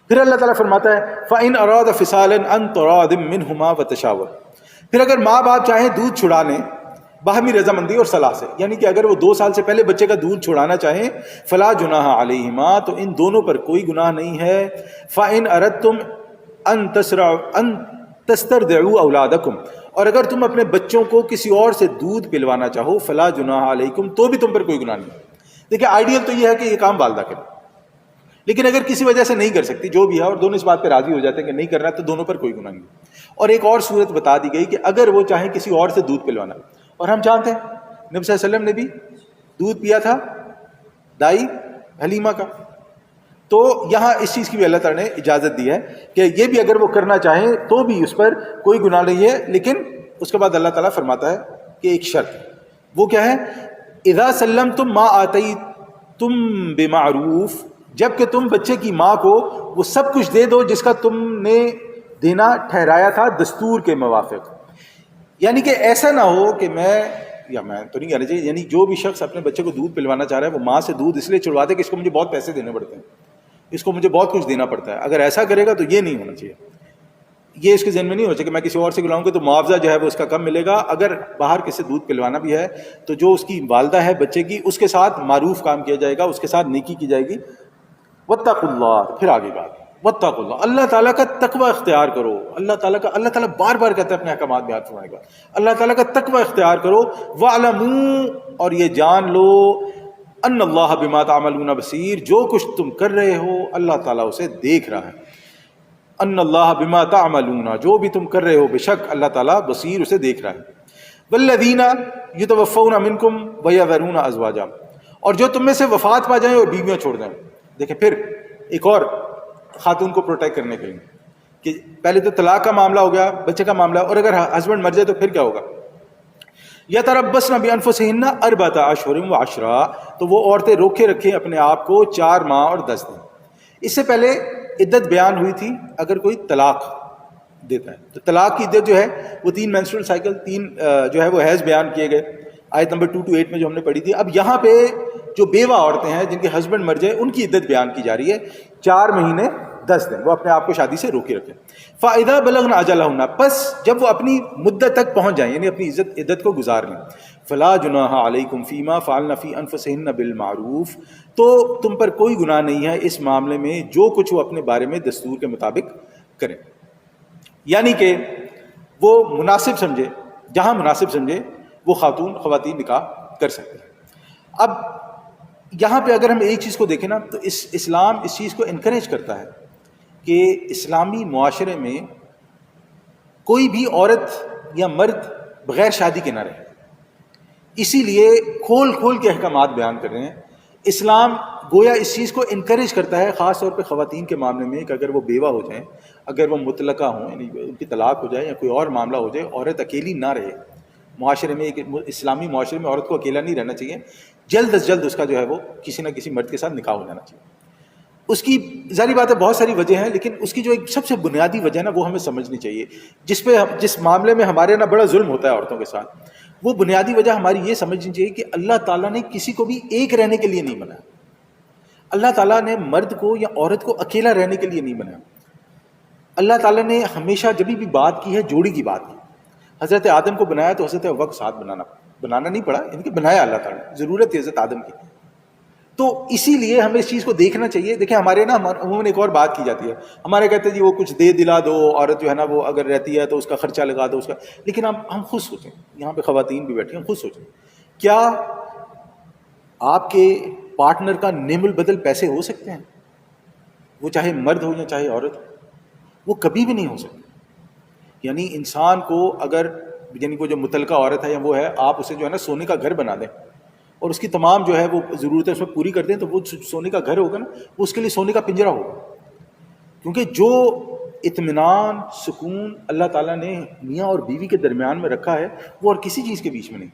پھر اللہ تعالیٰ فرماتا ہے فَإِنْ أَرَادَ فِصَالًا عَنْ تَرَاضٍ مِّنْهُمَا وَتَشَاوُرٍ. پھر اگر ماں باپ چاہیں دودھ چھڑا لیں باہمی رضامندی اور صلاح سے، یعنی کہ اگر وہ 2 سال سے پہلے بچے کا دودھ چھڑانا چاہیں فلا جناح علیہما، تو ان دونوں پر کوئی گناہ نہیں ہے. فَإِنْ أَرَدْتُمْ أَن تَسْتَرْضِعُوا أَوْلَادَكُمْ، اور اگر تم اپنے بچوں کو کسی اور سے دودھ پلوانا چاہو فلا جناح علیکم، تو بھی تم پر کوئی گناہ نہیں. دیکھیں آئیڈیل تو یہ ہے کہ یہ کام والدہ کرے، لیکن اگر کسی وجہ سے نہیں کر سکتی جو بھی ہے اور دونوں اس بات پہ راضی ہو جاتے ہیں کہ نہیں کرنا تو دونوں پر کوئی گناہ نہیں. اور ایک اور صورت بتا دی گئی کہ اگر وہ چاہیں کسی اور سے دودھ پلوانا، اور ہم جانتے ہیں نبی صلی اللہ علیہ وسلم نے بھی دودھ پیا تھا دائی حلیمہ کا، تو یہاں اس چیز کی بھی اللہ تعالیٰ نے اجازت دی ہے کہ یہ بھی اگر وہ کرنا چاہیں تو بھی اس پر کوئی گناہ نہیں ہے. لیکن اس کے بعد اللہ تعالیٰ فرماتا ہے کہ ایک شرط، وہ کیا ہے؟ اذا سلمتم ما آتیتم بمعروف، جب کہ تم بچے کی ماں کو وہ سب کچھ دے دو جس کا تم نے دینا ٹھہرایا تھا دستور کے موافق. یعنی کہ ایسا نہ ہو کہ میں تو نہیں کہنا چاہیے، یعنی جو بھی شخص اپنے بچے کو دودھ پلوانا چاہ رہا ہے وہ ماں سے دودھ اس لیے چھڑوا دے کہ اس کو مجھے بہت پیسے دینے پڑتے ہیں، اس کو مجھے بہت کچھ دینا پڑتا ہے. اگر ایسا کرے گا تو یہ نہیں ہونا چاہیے. یہ اس کے ذہن میں نہیں ہو چاہیے کہ میں کسی اور سے گلاؤں گا تو معاوضہ جو ہے وہ اس کا کم ملے گا. اگر باہر کسی سے دودھ پلوانا بھی ہے تو جو اس کی والدہ ہے بچے کی، اس کے ساتھ معروف کام کیا جائے گا، اس کے ساتھ نیکی کی جائے گی. واتقوا اللہ، پھر آگے بات واتقوا اللہ، اللہ تعالیٰ کا تقوی اختیار کرو. اللہ تعالیٰ بار بار کہتا ہے اپنے احکامات بیان فرمائے گا، اللہ تعالیٰ کا تقوی اختیار کرو. وَاعْلَمُوا، اور یہ جان لو، ان اللہ بما تعملون بصیر، جو کچھ تم کر رہے ہو اللہ تعالیٰ اسے دیکھ رہا ہے. ان اللہ بما تعملون، جو بھی تم کر رہے ہو بے شک اللہ تعالیٰ بصیر اسے دیکھ رہا ہے. والذین یتوفون منکم ویذرون ازواجا، اور جو تم میں سے وفات پا جائیں اور بیویاں چھوڑ دیں. دیکھیں پھر ایک اور خاتون کو پروٹیکٹ کرنے کے لیے کہ پہلے تو طلاق کا معاملہ ہو گیا، بچے کا معاملہ، اور اگر ہسبینڈ مر جائے تو پھر کیا ہوگا؟ یتربصن بانفسہن 4 اشہر وعشرا، تو وہ عورتیں روکے رکھیں اپنے آپ کو 4 ماہ اور 10 دن. اس سے پہلے عدت بیان ہوئی تھی اگر کوئی طلاق دیتا ہے تو طلاق کی عدت جو ہے وہ 3 مینسٹرل سائیکل، 3 جو ہے وہ حیض بیان کیے گئے آیت نمبر 2 to 8 میں جو ہم نے پڑھی تھی. اب یہاں پہ جو بیوہ عورتیں ہیں جن کے ہسبینڈ مر جائے ان کی عدت بیان کی جا رہی ہے 4 مہینے 10 دن، وہ اپنے آپ کو شادی سے روکے رکھیں. فَإِذَا بَلَغْنَ أَجَلَهُنَّ، پس جب وہ اپنی مدت تک پہنچ جائیں یعنی اپنی عدت کو گزار لیں. فَلَا جُنَاحَ عَلَيْكُمْ فِي مَا فَعَلْنَ فِي أَنفُسِهِنَّ بِالْمَعْرُوفِ، تو تم پر کوئی گناہ نہیں ہے اس معاملے میں جو کچھ وہ اپنے بارے میں دستور کے مطابق کریں. یعنی کہ وہ مناسب سمجھے، جہاں مناسب سمجھے وہ خواتین نکاح کر سکتے ہیں. اب یہاں پہ اگر ہم ایک چیز کو دیکھیں نا تو اسلام اس چیز کو انکریج کرتا ہے کہ اسلامی معاشرے میں کوئی بھی عورت یا مرد بغیر شادی کے نہ رہے. اسی لیے کھول کے احکامات بیان کر رہے ہیں. اسلام گویا اس چیز کو انکریج کرتا ہے خاص طور پہ خواتین کے معاملے میں کہ اگر وہ بیوہ ہو جائیں، اگر وہ مطلقہ ہوں یعنی ان کی طلاق ہو جائے یا کوئی اور معاملہ ہو جائے، عورت اکیلی نہ رہے. معاشرے میں ایک اسلامی معاشرے میں عورت کو اکیلا نہیں رہنا چاہیے، جلد از جلد اس کا جو ہے وہ کسی نہ کسی مرد کے ساتھ نکاح ہو جانا چاہیے. اس کی ظاہری بات ہے بہت ساری وجہ ہیں، لیکن اس کی جو ایک سب سے بنیادی وجہ ہے نا وہ ہمیں سمجھنی چاہیے، جس معاملے میں ہمارے یہاں بڑا ظلم ہوتا ہے عورتوں کے ساتھ. وہ بنیادی وجہ ہماری یہ سمجھنی چاہیے کہ اللہ تعالیٰ نے کسی کو بھی ایک رہنے کے لیے نہیں بنایا. اللہ تعالیٰ نے مرد کو یا عورت کو اکیلا رہنے کے لیے نہیں بنایا. اللہ تعالیٰ نے ہمیشہ جب بھی بات کی ہے جوڑی کی بات کی. حضرت آدم کو بنایا تو حضرت حوا کو ساتھ بنانا پڑا. بنانا نہیں پڑا، ان کے بنایا اللہ تعالیٰ نے، ضرورت ہے حضرت آدم کی. تو اسی لیے ہمیں اس چیز کو دیکھنا چاہیے. دیکھیں ہمارے نا عموماً ایک اور بات کی جاتی ہے، ہمارے کہتے ہیں جی وہ کچھ دے دلا دو، عورت جو ہے نا وہ اگر رہتی ہے تو اس کا خرچہ لگا دو اس کا. لیکن ہم خود سوچیں، یہاں پہ خواتین بھی بیٹھی ہیں، ہم خود سوچیں کیا آپ کے پارٹنر کا نعم البدل پیسے ہو سکتے ہیں؟ وہ چاہے مرد ہو یا چاہے عورت ہو، وہ کبھی بھی نہیں ہو سکتے. یعنی انسان کو اگر یعنی وہ جو متعلقہ عورت ہے یا وہ ہے، آپ اسے جو ہے نا سونے کا گھر بنا دیں اور اس کی تمام جو ہے وہ ضرورتیں اس میں پوری کر دیں، تو وہ سونے کا گھر ہوگا نا، وہ اس کے لیے سونے کا پنجرا ہوگا. کیونکہ جو اطمینان سکون اللہ تعالیٰ نے میاں اور بیوی کے درمیان میں رکھا ہے وہ اور کسی چیز کے بیچ میں نہیں.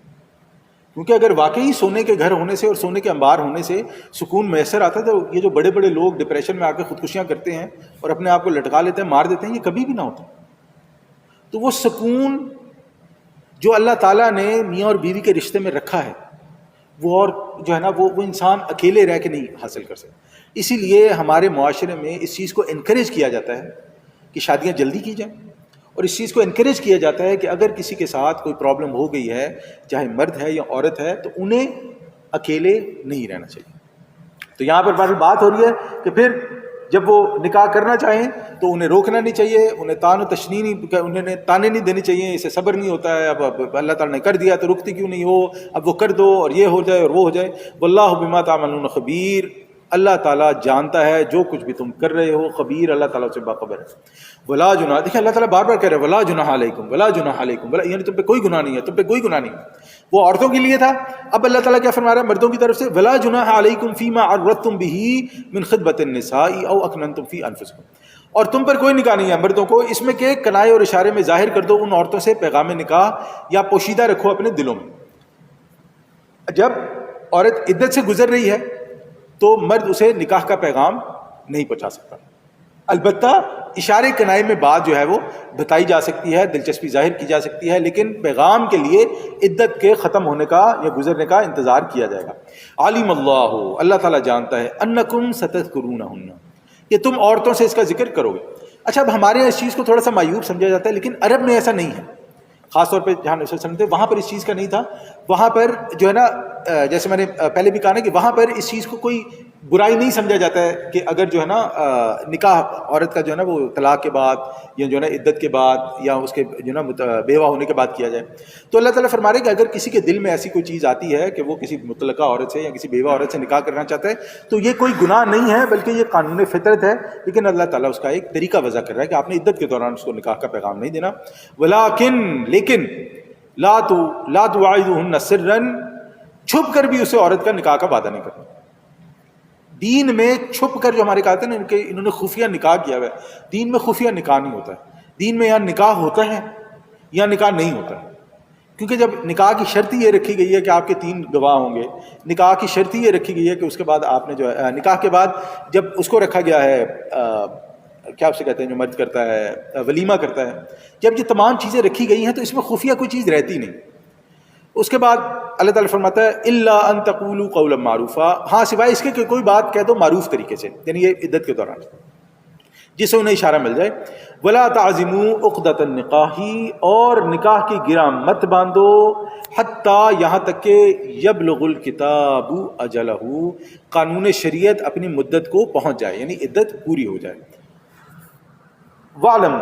کیونکہ اگر واقعی سونے کے گھر ہونے سے اور سونے کے انبار ہونے سے سکون میسر آتا ہے تو یہ جو بڑے بڑے لوگ ڈپریشن میں آ کے خودکشیاں کرتے ہیں اور اپنے آپ کو لٹکا لیتے ہیں، مار دیتے ہیں، یہ کبھی بھی نہ ہوتا. تو وہ سکون جو اللہ تعالیٰ نے میاں اور بیوی کے رشتے میں رکھا ہے وہ اور جو ہے نا وہ انسان اکیلے رہ کے نہیں حاصل کر سکتا. اسی لیے ہمارے معاشرے میں اس چیز کو انکریج کیا جاتا ہے کہ شادیاں جلدی کی جائیں، اور اس چیز کو انکریج کیا جاتا ہے کہ اگر کسی کے ساتھ کوئی پرابلم ہو گئی ہے، چاہے مرد ہے یا عورت ہے، تو انہیں اکیلے نہیں رہنا چاہیے. تو یہاں پر بات ہو رہی ہے کہ پھر جب وہ نکاح کرنا چاہیں تو انہیں روکنا نہیں چاہیے، انہیں تان و تشنی نہیں، انہیں تانے نہیں دینے چاہیے، اسے صبر نہیں ہوتا ہے، اب اللہ تعالیٰ نے کر دیا تو رکتی کیوں نہیں ہو، اب وہ کر دو اور یہ ہو جائے اور وہ ہو جائے. واللہ بما تعملون خبیر، اللہ تعالیٰ جانتا ہے جو کچھ بھی تم کر رہے ہو، خبیر، اللہ تعالیٰ سے باخبر ہے. ولا جناح، دیکھیں اللہ تعالیٰ بار بار کہہ رہے ہیں ولا جناح علیکم، ولا جناح علیکم، یعنی تم پہ کوئی گناہ نہیں ہے، تم پہ کوئی گناہ نہیں ہے. وہ عورتوں کے لیے تھا، اب اللہ تعالیٰ کیا فرما رہا ہے مردوں کی طرف سے، ولا جناح علیکم فیما عرضتم بہ من خطبۃ النساء او اکننتم فی انفسکم، اور تم پر کوئی نکاح نہیں ہے مردوں کو اس میں کہ کنائے اور اشارے میں ظاہر کر دو ان عورتوں سے پیغام نکاح، یا پوشیدہ رکھو اپنے دلوں میں. جب عورت عدت سے گزر رہی ہے تو مرد اسے نکاح کا پیغام نہیں پہنچا سکتا. البتہ اشارے کنائے میں بات جو ہے وہ بتائی جا سکتی ہے، دلچسپی ظاہر کی جا سکتی ہے، لیکن پیغام کے لیے عدت کے ختم ہونے کا یا گزرنے کا انتظار کیا جائے گا. عالم اللہ، اللہ تعالیٰ جانتا ہے، انکم ستذکرونہن، کہ تم عورتوں سے اس کا ذکر کرو گے. اچھا اب ہمارے یہاں اس چیز کو تھوڑا سا معیوب سمجھا جاتا ہے، لیکن عرب میں ایسا نہیں ہے. خاص طور پہ جہاں نبی سمجھتے وہاں پر اس چیز کا نہیں تھا. وہاں پر جو ہے نا جیسے میں نے پہلے بھی کہا نا کہ وہاں پر اس چیز کو کوئی برائی نہیں سمجھا جاتا ہے کہ اگر جو ہے نا نکاح عورت کا جو ہے نا وہ طلاق کے بعد یا جو ہے نا عدت کے بعد یا اس کے جو ہے نا بیوہ ہونے کے بعد کیا جائے. تو اللہ تعالیٰ فرما رہے ہیں کہ اگر کسی کے دل میں ایسی کوئی چیز آتی ہے کہ وہ کسی مطلقہ عورت سے یا کسی بیوہ عورت سے نکاح کرنا چاہتا ہے تو یہ کوئی گناہ نہیں ہے، بلکہ یہ قانون فطرت ہے. لیکن اللہ تعالیٰ اس کا ایک طریقہ وضع کر رہا ہے کہ آپ نے عدت کے دوران اس کو نکاح کا پیغام نہیں دینا. لیکن لا تواعدوہن سرا، چھپ کر بھی اسے عورت کا نکاح کا وعدہ نہیں کرنا. دین میں چھپ کر جو ہمارے کہتے ہیں نا انہوں نے خفیہ نکاح کیا ہوا ہے، دین میں خفیہ نکاح نہیں ہوتا ہے. دین میں یا نکاح ہوتا ہے یا نکاح نہیں ہوتا ہے. کیونکہ جب نکاح کی شرط یہ رکھی گئی ہے کہ آپ کے 3 گواہ ہوں گے، نکاح کی شرط یہ رکھی گئی ہے کہ اس کے بعد آپ نے جو ہے نکاح کے بعد جب اس کو رکھا گیا ہے کیا اسے کہتے ہیں جو مرد کرتا ہے ولیمہ کرتا ہے، جب یہ تمام چیزیں رکھی گئی ہیں تو اس میں خفیہ کوئی چیز رہتی نہیں. اس کے بعد اللہ تعالیٰ فرماتا ہے الا ان تقولوا قولا معروفا، ہاں سوائے اس کے کہ کوئی بات کہہ دو معروف طریقے سے، یعنی یہ عدت کے دوران جس سے انہیں اشارہ مل جائے. ولا تعزموا عقدۃ النکاح، اور نکاح کی گرہ مت باندھو حتیٰ یہاں تک کہ یبلغ الکتاب اجلہ، قانون شریعت اپنی مدت کو پہنچ جائے، یعنی عدت پوری ہو جائے. وعلم،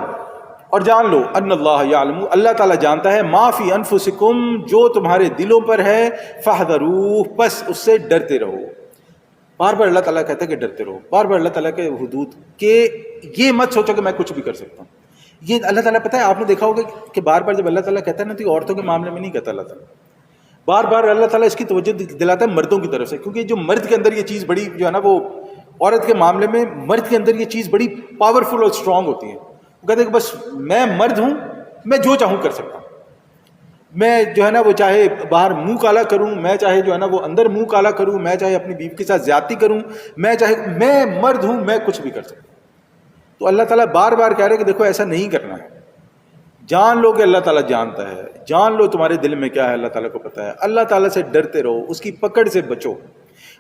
اور جان لو، ان اللہ یعلم، اللہ تعالیٰ جانتا ہے، ما فی انفسکم، جو تمہارے دلوں پر ہے، فاحذروہ، پس اس سے ڈرتے رہو. بار بار اللہ تعالیٰ کہتا ہے کہ ڈرتے رہو، بار بار اللہ تعالیٰ کے حدود کہ یہ مت سوچو کہ میں کچھ بھی کر سکتا ہوں. یہ اللہ تعالیٰ پتہ ہے آپ نے دیکھا ہوگا کہ بار بار جب اللہ تعالیٰ کہتا ہے نا تو یہ عورتوں کے معاملے میں نہیں کہتا اللہ تعالیٰ. بار بار اللہ تعالیٰ اس کی توجہ دلاتا ہے مردوں کی طرف سے، کیونکہ جو مرد کے اندر یہ چیز بڑی جو ہے نا وہ عورت کے معاملے میں مرد کے اندر یہ چیز بڑی پاورفل اور اسٹرانگ ہوتی ہے. وہ کہتے ہیں کہ بس میں مرد ہوں، میں جو چاہوں کر سکتا ہوں، میں جو ہے نا وہ چاہے باہر منہ کالا کروں، میں چاہے جو ہے نا وہ اندر منہ کالا کروں، میں چاہے اپنی بیوی کے ساتھ زیادتی کروں، میں مرد ہوں، میں کچھ بھی کر سکتا ہوں. تو اللہ تعالیٰ بار بار کہہ رہے کہ دیکھو ایسا نہیں کرنا ہے. جان لو کہ اللہ تعالیٰ جانتا ہے، جان لو تمہارے دل میں کیا ہے اللہ تعالیٰ کو پتہ ہے. اللہ تعالیٰ سے ڈرتے رہو، اس کی پکڑ سے بچو.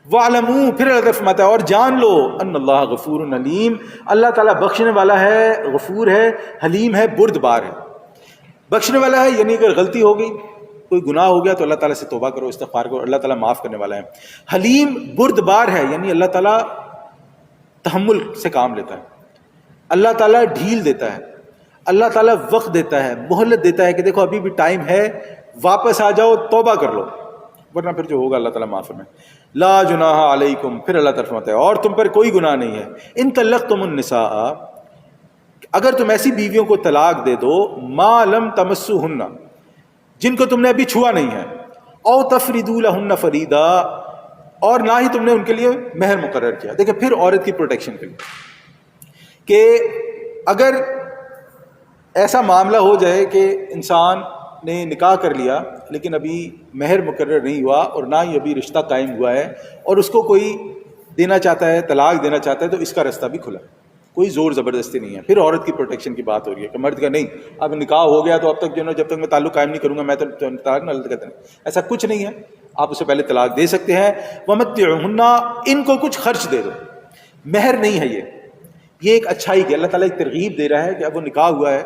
وَعْلَمُوا، پھر اللہ فرماتا ہے اور جان لو، ان اللہ غفور علیم، اللہ تعالیٰ بخشنے والا ہے، غفور ہے، حلیم ہے، بردبار ہے. بخشنے والا ہے یعنی اگر غلطی ہو گئی کوئی گناہ ہو گیا تو اللہ تعالیٰ سے توبہ کرو، استغفار کرو، اللہ تعالیٰ معاف کرنے والا ہے. حلیم بردبار ہے، یعنی اللہ تعالیٰ تحمل سے کام لیتا ہے، اللہ تعالیٰ ڈھیل دیتا ہے، اللہ تعالیٰ وقت دیتا ہے، مہلت دیتا ہے کہ دیکھو ابھی بھی ٹائم ہے، واپس آ جاؤ، توبہ کر لو، ورنہ پھر جو ہوگا اللہ تعالیٰ معاف فرمائے. لا جناح علیکم، پھر اللہ تعالیٰ فرماتا ہے اور تم پر کوئی گناہ نہیں ہے. ان طلقتم النساء، اگر تم ایسی بیویوں کو طلاق دے دو، ما لم تمسوہن، جن کو تم نے ابھی چھوا نہیں ہے، او تفریدوا لہن فریدا، اور نہ ہی تم نے ان کے لیے مہر مقرر کیا. دیکھیں پھر عورت کی پروٹیکشن کے لیے کہ اگر ایسا معاملہ ہو جائے کہ انسان نے نکاح کر لیا لیکن ابھی مہر مقرر نہیں ہوا اور نہ ہی ابھی رشتہ قائم ہوا ہے اور اس کو کوئی دینا چاہتا ہے، طلاق دینا چاہتا ہے، تو اس کا رستہ بھی کھلا، کوئی زور زبردستی نہیں ہے. پھر عورت کی پروٹیکشن کی بات ہو رہی ہے کہ مرد کا نہیں، اب نکاح ہو گیا تو اب تک جو ہے جب تک میں تعلق قائم نہیں کروں گا میں تو طلاق نہ کہتے ہیں. ایسا کچھ نہیں ہے، آپ اسے پہلے طلاق دے سکتے ہیں. وَمَتِّعُهُنَّ، ان کو کچھ خرچ دے دو، مہر نہیں ہے یہ ایک اچھائی کی اللہ تعالیٰ ایک ترغیب دے رہا ہے کہ اب وہ نکاح ہوا ہے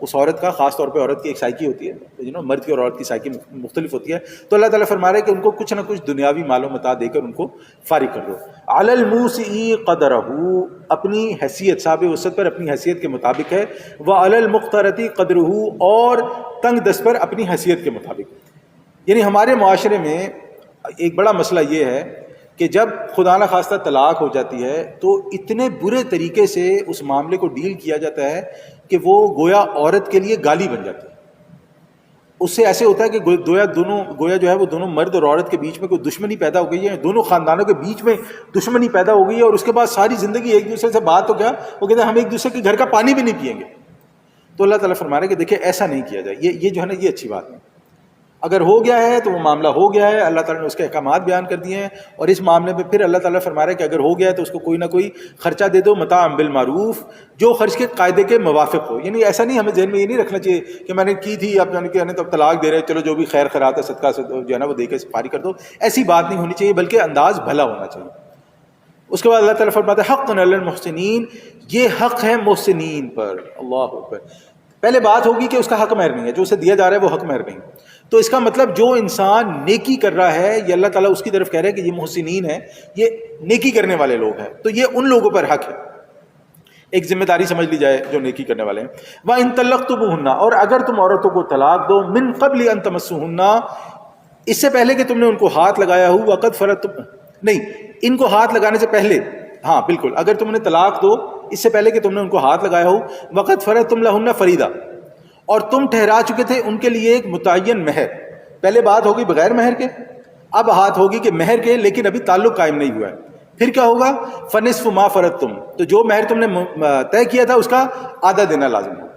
اس عورت کا، خاص طور پہ عورت کی ایک سائیکی ہوتی ہے، مرد کی اور عورت کی سائیکی مختلف ہوتی ہے، تو اللہ تعالیٰ فرما رہا ہے کہ ان کو کچھ نہ کچھ دنیاوی مال و متاع دے کر ان کو فارغ کر دو. علی الموسع قدرہ، اپنی حیثیت، صاحب وسعت پر اپنی حیثیت کے مطابق ہے، وعلی المقترۃ قدرہ، اور تنگ دست پر اپنی حیثیت کے مطابق. یعنی ہمارے معاشرے میں ایک بڑا مسئلہ یہ ہے کہ جب خدا نہ خواستہ طلاق ہو جاتی ہے تو اتنے برے طریقے سے اس معاملے کو ڈیل کیا جاتا ہے کہ وہ گویا عورت کے لیے گالی بن جاتی ہے. اس سے ایسے ہوتا ہے کہ گویا جو ہے وہ دونوں مرد اور عورت کے بیچ میں کوئی دشمنی پیدا ہو گئی ہے، دونوں خاندانوں کے بیچ میں دشمنی پیدا ہو گئی ہے، اور اس کے بعد ساری زندگی ایک دوسرے سے بات ہو گیا، وہ کہتے ہیں ہم ایک دوسرے کے گھر کا پانی بھی نہیں پیئیں گے. تو اللہ تعالیٰ فرما رہا ہے کہ دیکھیں ایسا نہیں کیا جائے، یہ جو ہے نا یہ اچھی بات نہیں. اگر ہو گیا ہے تو وہ معاملہ ہو گیا ہے، اللہ تعالیٰ نے اس کے احکامات بیان کر دیے ہیں، اور اس معاملے میں پھر اللہ تعالیٰ فرما رہا ہے کہ اگر ہو گیا ہے تو اس کو کوئی نہ کوئی خرچہ دے دو، متاع بالمعروف، جو خرچ کے قاعدے کے موافق ہو. یعنی ایسا نہیں، ہمیں ذہن میں یہ نہیں رکھنا چاہیے کہ میں نے کی تھی اب یعنی کہ تو طلاق دے رہے، چلو جو بھی خیر خیرات ہے صدقہ سے جو ہے نا وہ دے کے فارغ کر دو. ایسی بات نہیں ہونی چاہیے، بلکہ انداز بھلا ہونا چاہیے. اس کے بعد اللہ تعالیٰ فرماتا ہے حق علی المحسنین، یہ حق ہے محسنین پر. اللہ اکبر. پہلے بات ہوگی کہ اس کا حق مہر نہیں ہے، جو اسے دیا جا رہا ہے وہ حق مہر نہیں. تو اس کا مطلب جو انسان نیکی کر رہا ہے، یہ اللہ تعالیٰ اس کی طرف کہہ رہا ہے کہ یہ محسنین ہے، یہ نیکی کرنے والے لوگ ہیں، تو یہ ان لوگوں پر حق ہے. ایک ذمہ داری سمجھ لی جائے جو نیکی کرنے والے ہیں. وَإِن طَلَّقْتُمُوهُنَّ، اور اگر تم عورتوں کو طلاق دو، مِن قَبْلِ أَن تَمَسُّوهُنَّ، اس سے پہلے کہ تم نے ان کو ہاتھ لگایا ہو، وَقَدْ فَرَضْتُمْ، نہیں ان کو ہاتھ لگانے سے پہلے، ہاں بالکل، اگر تم نے طلاق دو اس سے پہلے کہ تم نے ان کو ہاتھ لگایا ہو، وَقَدْ فَرَضْتُمْ لَهُنَّ فَرِيضَةً، اور تم ٹھہرا چکے تھے ان کے لیے ایک متعین مہر. پہلے بات ہوگی بغیر مہر کے، اب بات ہوگی کہ مہر کے لیکن ابھی تعلق قائم نہیں ہوا ہے. پھر کیا ہوگا؟ فَنِصْفُ مَا فَرَضْتُمْ، تو جو مہر تم نے طے کیا تھا اس کا آدھا دینا لازم ہوگا.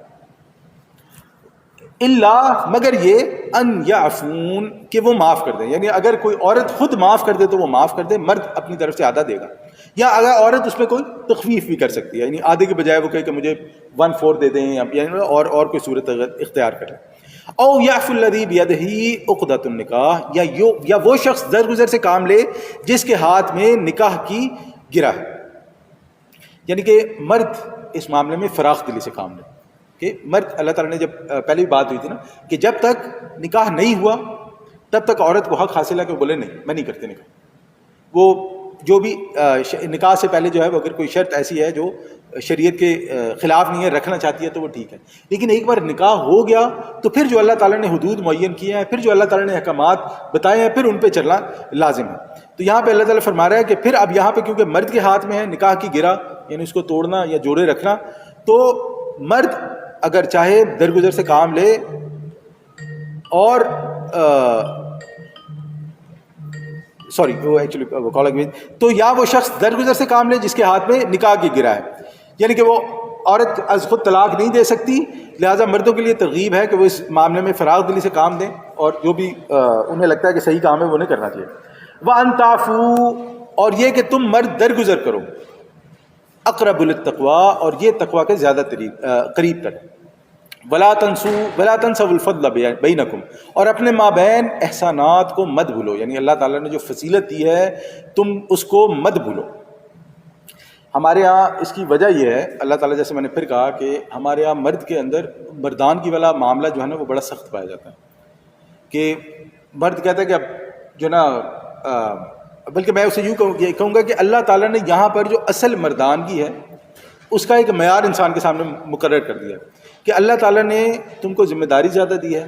اللہ، مگر یہ ان یعفون، کہ وہ معاف کر دیں. یعنی اگر کوئی عورت خود معاف کر دے تو وہ معاف کر دے، مرد اپنی طرف سے آدھا دے گا. یا اگر عورت اس میں کوئی تخفیف بھی کر سکتی ہے، یعنی آدھے کے بجائے وہ کہے کہ مجھے 1/4 دے دیں، یعنی اور کوئی صورت اختیار کریں. او یعفو الذی بیدہ عقدۃ النکاح، یا وہ شخص درگزر سے کام لے جس کے ہاتھ میں نکاح کی گرہ ہے. یعنی کہ مرد اس معاملے میں فراخ دلی سے کام لے کہ مرد، اللہ تعالیٰ نے جب پہلے بھی بات ہوئی تھی نا کہ جب تک نکاح نہیں ہوا تب تک عورت کو حق حاصل ہے کہ بولے نہیں میں نہیں کرتے نکاح. وہ جو بھی نکاح سے پہلے جو ہے وہ اگر کوئی شرط ایسی ہے جو شریعت کے خلاف نہیں ہے، رکھنا چاہتی ہے تو وہ ٹھیک ہے. لیکن ایک بار نکاح ہو گیا تو پھر جو اللہ تعالیٰ نے حدود معین کیے ہیں، پھر جو اللہ تعالیٰ نے احکامات بتائے ہیں، پھر ان پہ چلنا لازم ہے. تو یہاں پہ اللہ تعالیٰ فرما رہا ہے کہ پھر اب یہاں پہ کیونکہ مرد کے ہاتھ میں ہے نکاح کی گرہ، یعنی اس کو توڑنا یا جوڑے رکھنا، تو مرد اگر چاہے درگزر سے کام لے اور تو یا وہ شخص درگزر سے کام لے جس کے ہاتھ میں نکاح کی گرہ ہے. یعنی کہ وہ عورت از خود طلاق نہیں دے سکتی، لہٰذا مردوں کے لیے ترغیب ہے کہ وہ اس معاملے میں فراغ دلی سے کام دیں اور جو بھی انہیں لگتا ہے کہ صحیح کام ہے وہ انہیں کرنا چاہیے. وَأَن تَعْفُوا، اور یہ کہ تم مرد درگزر کرو، اقرب للتقویٰ، اور یہ تقویٰ کے زیادہ قریب تک. وَلَا تَنْسَوْا الْفَضْلَ بَيْنَكُمْ، اور اپنے مابین احسانات کو مت بھولو. یعنی اللہ تعالیٰ نے جو فضیلت دی ہے تم اس کو مت بھولو. ہمارے ہاں اس کی وجہ یہ ہے، اللہ تعالیٰ جیسے میں نے پھر کہا کہ ہمارے ہاں مرد کے اندر مردان کی والا معاملہ جو ہے نا وہ بڑا سخت پایا جاتا ہے کہ مرد کہتا ہے کہ اب جو نا بلکہ میں اسے یوں کہوں گا کہ اللہ تعالیٰ نے یہاں پر جو اصل مردانگی ہے اس کا ایک معیار انسان کے سامنے مقرر کر دیا کہ اللہ تعالیٰ نے تم کو ذمہ داری زیادہ دی ہے.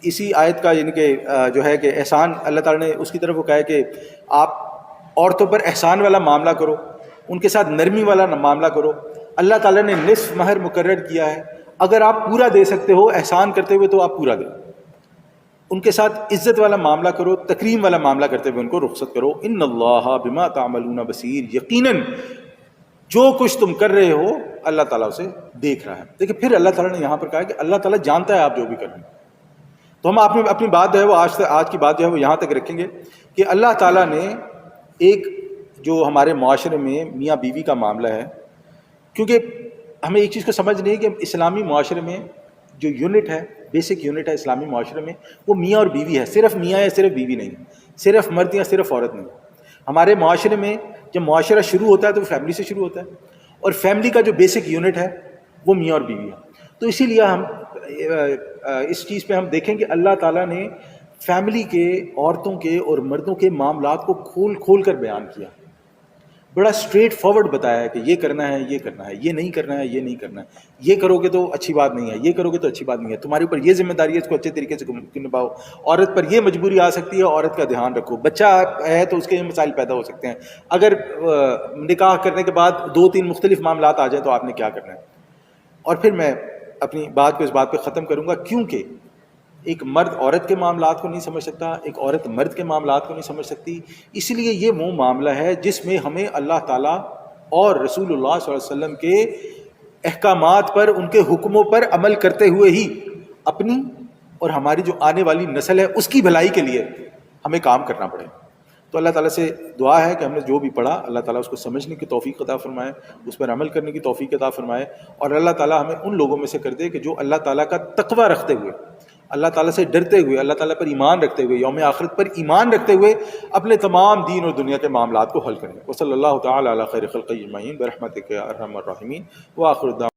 اسی آیت کا یعنی کہ جو ہے کہ احسان اللہ تعالیٰ نے اس کی طرف وہ کہا ہے کہ آپ عورتوں پر احسان والا معاملہ کرو, ان کے ساتھ نرمی والا معاملہ کرو. اللہ تعالیٰ نے نصف مہر مقرر کیا ہے, اگر آپ پورا دے سکتے ہو احسان کرتے ہوئے تو آپ پورا دیں. ان کے ساتھ عزت والا معاملہ کرو, تکریم والا معاملہ کرتے ہوئے ان کو رخصت کرو. ان اللہ بما تعملون بصیر, یقیناً جو کچھ تم کر رہے ہو اللہ تعالیٰ اسے دیکھ رہا ہے. دیکھیں پھر اللہ تعالیٰ نے یہاں پر کہا کہ اللہ تعالیٰ جانتا ہے آپ جو بھی کر رہے ہیں. تو ہم اپنی بات جو ہے وہ آج کی بات جو ہے وہ یہاں تک رکھیں گے کہ اللہ تعالیٰ نے ایک جو ہمارے معاشرے میں میاں بیوی کا معاملہ ہے, کیونکہ ہمیں ایک چیز کو سمجھ نہیں کہ اسلامی معاشرے میں جو یونٹ ہے, بیسک یونٹ ہے اسلامی معاشرے میں, وہ میاں اور بیوی ہے. صرف میاں یا صرف بیوی نہیں, صرف مرد یا صرف عورت نہیں. ہمارے معاشرے میں جب معاشرہ شروع ہوتا ہے تو فیملی سے شروع ہوتا ہے, اور فیملی کا جو بیسک یونٹ ہے وہ میاں اور بیوی ہے. تو اسی لیے ہم اس چیز پہ ہم دیکھیں کہ اللہ تعالیٰ نے فیملی کے, عورتوں کے اور مردوں کے معاملات کو کھول کھول کر بیان کیا, بڑا اسٹریٹ فارورڈ بتایا ہے کہ یہ کرنا ہے, یہ کرنا ہے, یہ نہیں کرنا ہے, یہ نہیں کرنا ہے, یہ کرو گے تو اچھی بات نہیں ہے, یہ کرو گے تو اچھی بات نہیں ہے, تمہارے اوپر یہ ذمہ داری ہے, اس کو اچھے طریقے سے نبھاؤ, عورت پر یہ مجبوری آ سکتی ہے, عورت کا دھیان رکھو, بچہ ہے تو اس کے مسائل پیدا ہو سکتے ہیں, اگر نکاح کرنے کے بعد 2-3 مختلف معاملات آ جائیں تو آپ نے کیا کرنا ہے. اور پھر میں اپنی بات کو اس بات پہ ختم کروں گا, کیونکہ ایک مرد عورت کے معاملات کو نہیں سمجھ سکتا, ایک عورت مرد کے معاملات کو نہیں سمجھ سکتی. اس لیے یہ وہ معاملہ ہے جس میں ہمیں اللہ تعالیٰ اور رسول اللہ صلی اللہ علیہ وسلم کے احکامات پر, ان کے حکموں پر عمل کرتے ہوئے ہی اپنی اور ہماری جو آنے والی نسل ہے اس کی بھلائی کے لیے ہمیں کام کرنا پڑے. تو اللہ تعالیٰ سے دعا ہے کہ ہم نے جو بھی پڑھا اللہ تعالیٰ اس کو سمجھنے کی توفیق عطا فرمائے, اس پر عمل کرنے کی توفیق عطا فرمائے, اور اللہ تعالیٰ ہمیں ان لوگوں میں سے کر دے کہ جو اللہ تعالیٰ کا تقوی رکھتے ہوئے, اللہ تعالیٰ سے ڈرتے ہوئے, اللہ تعالیٰ پر ایمان رکھتے ہوئے, یوم آخرت پر ایمان رکھتے ہوئے اپنے تمام دین اور دنیا کے معاملات کو حل کریں. وصلی اللہ تعالیٰ علی خیر خلقہ اجمعین برحمتک یا ارحم الراحمین. وآخر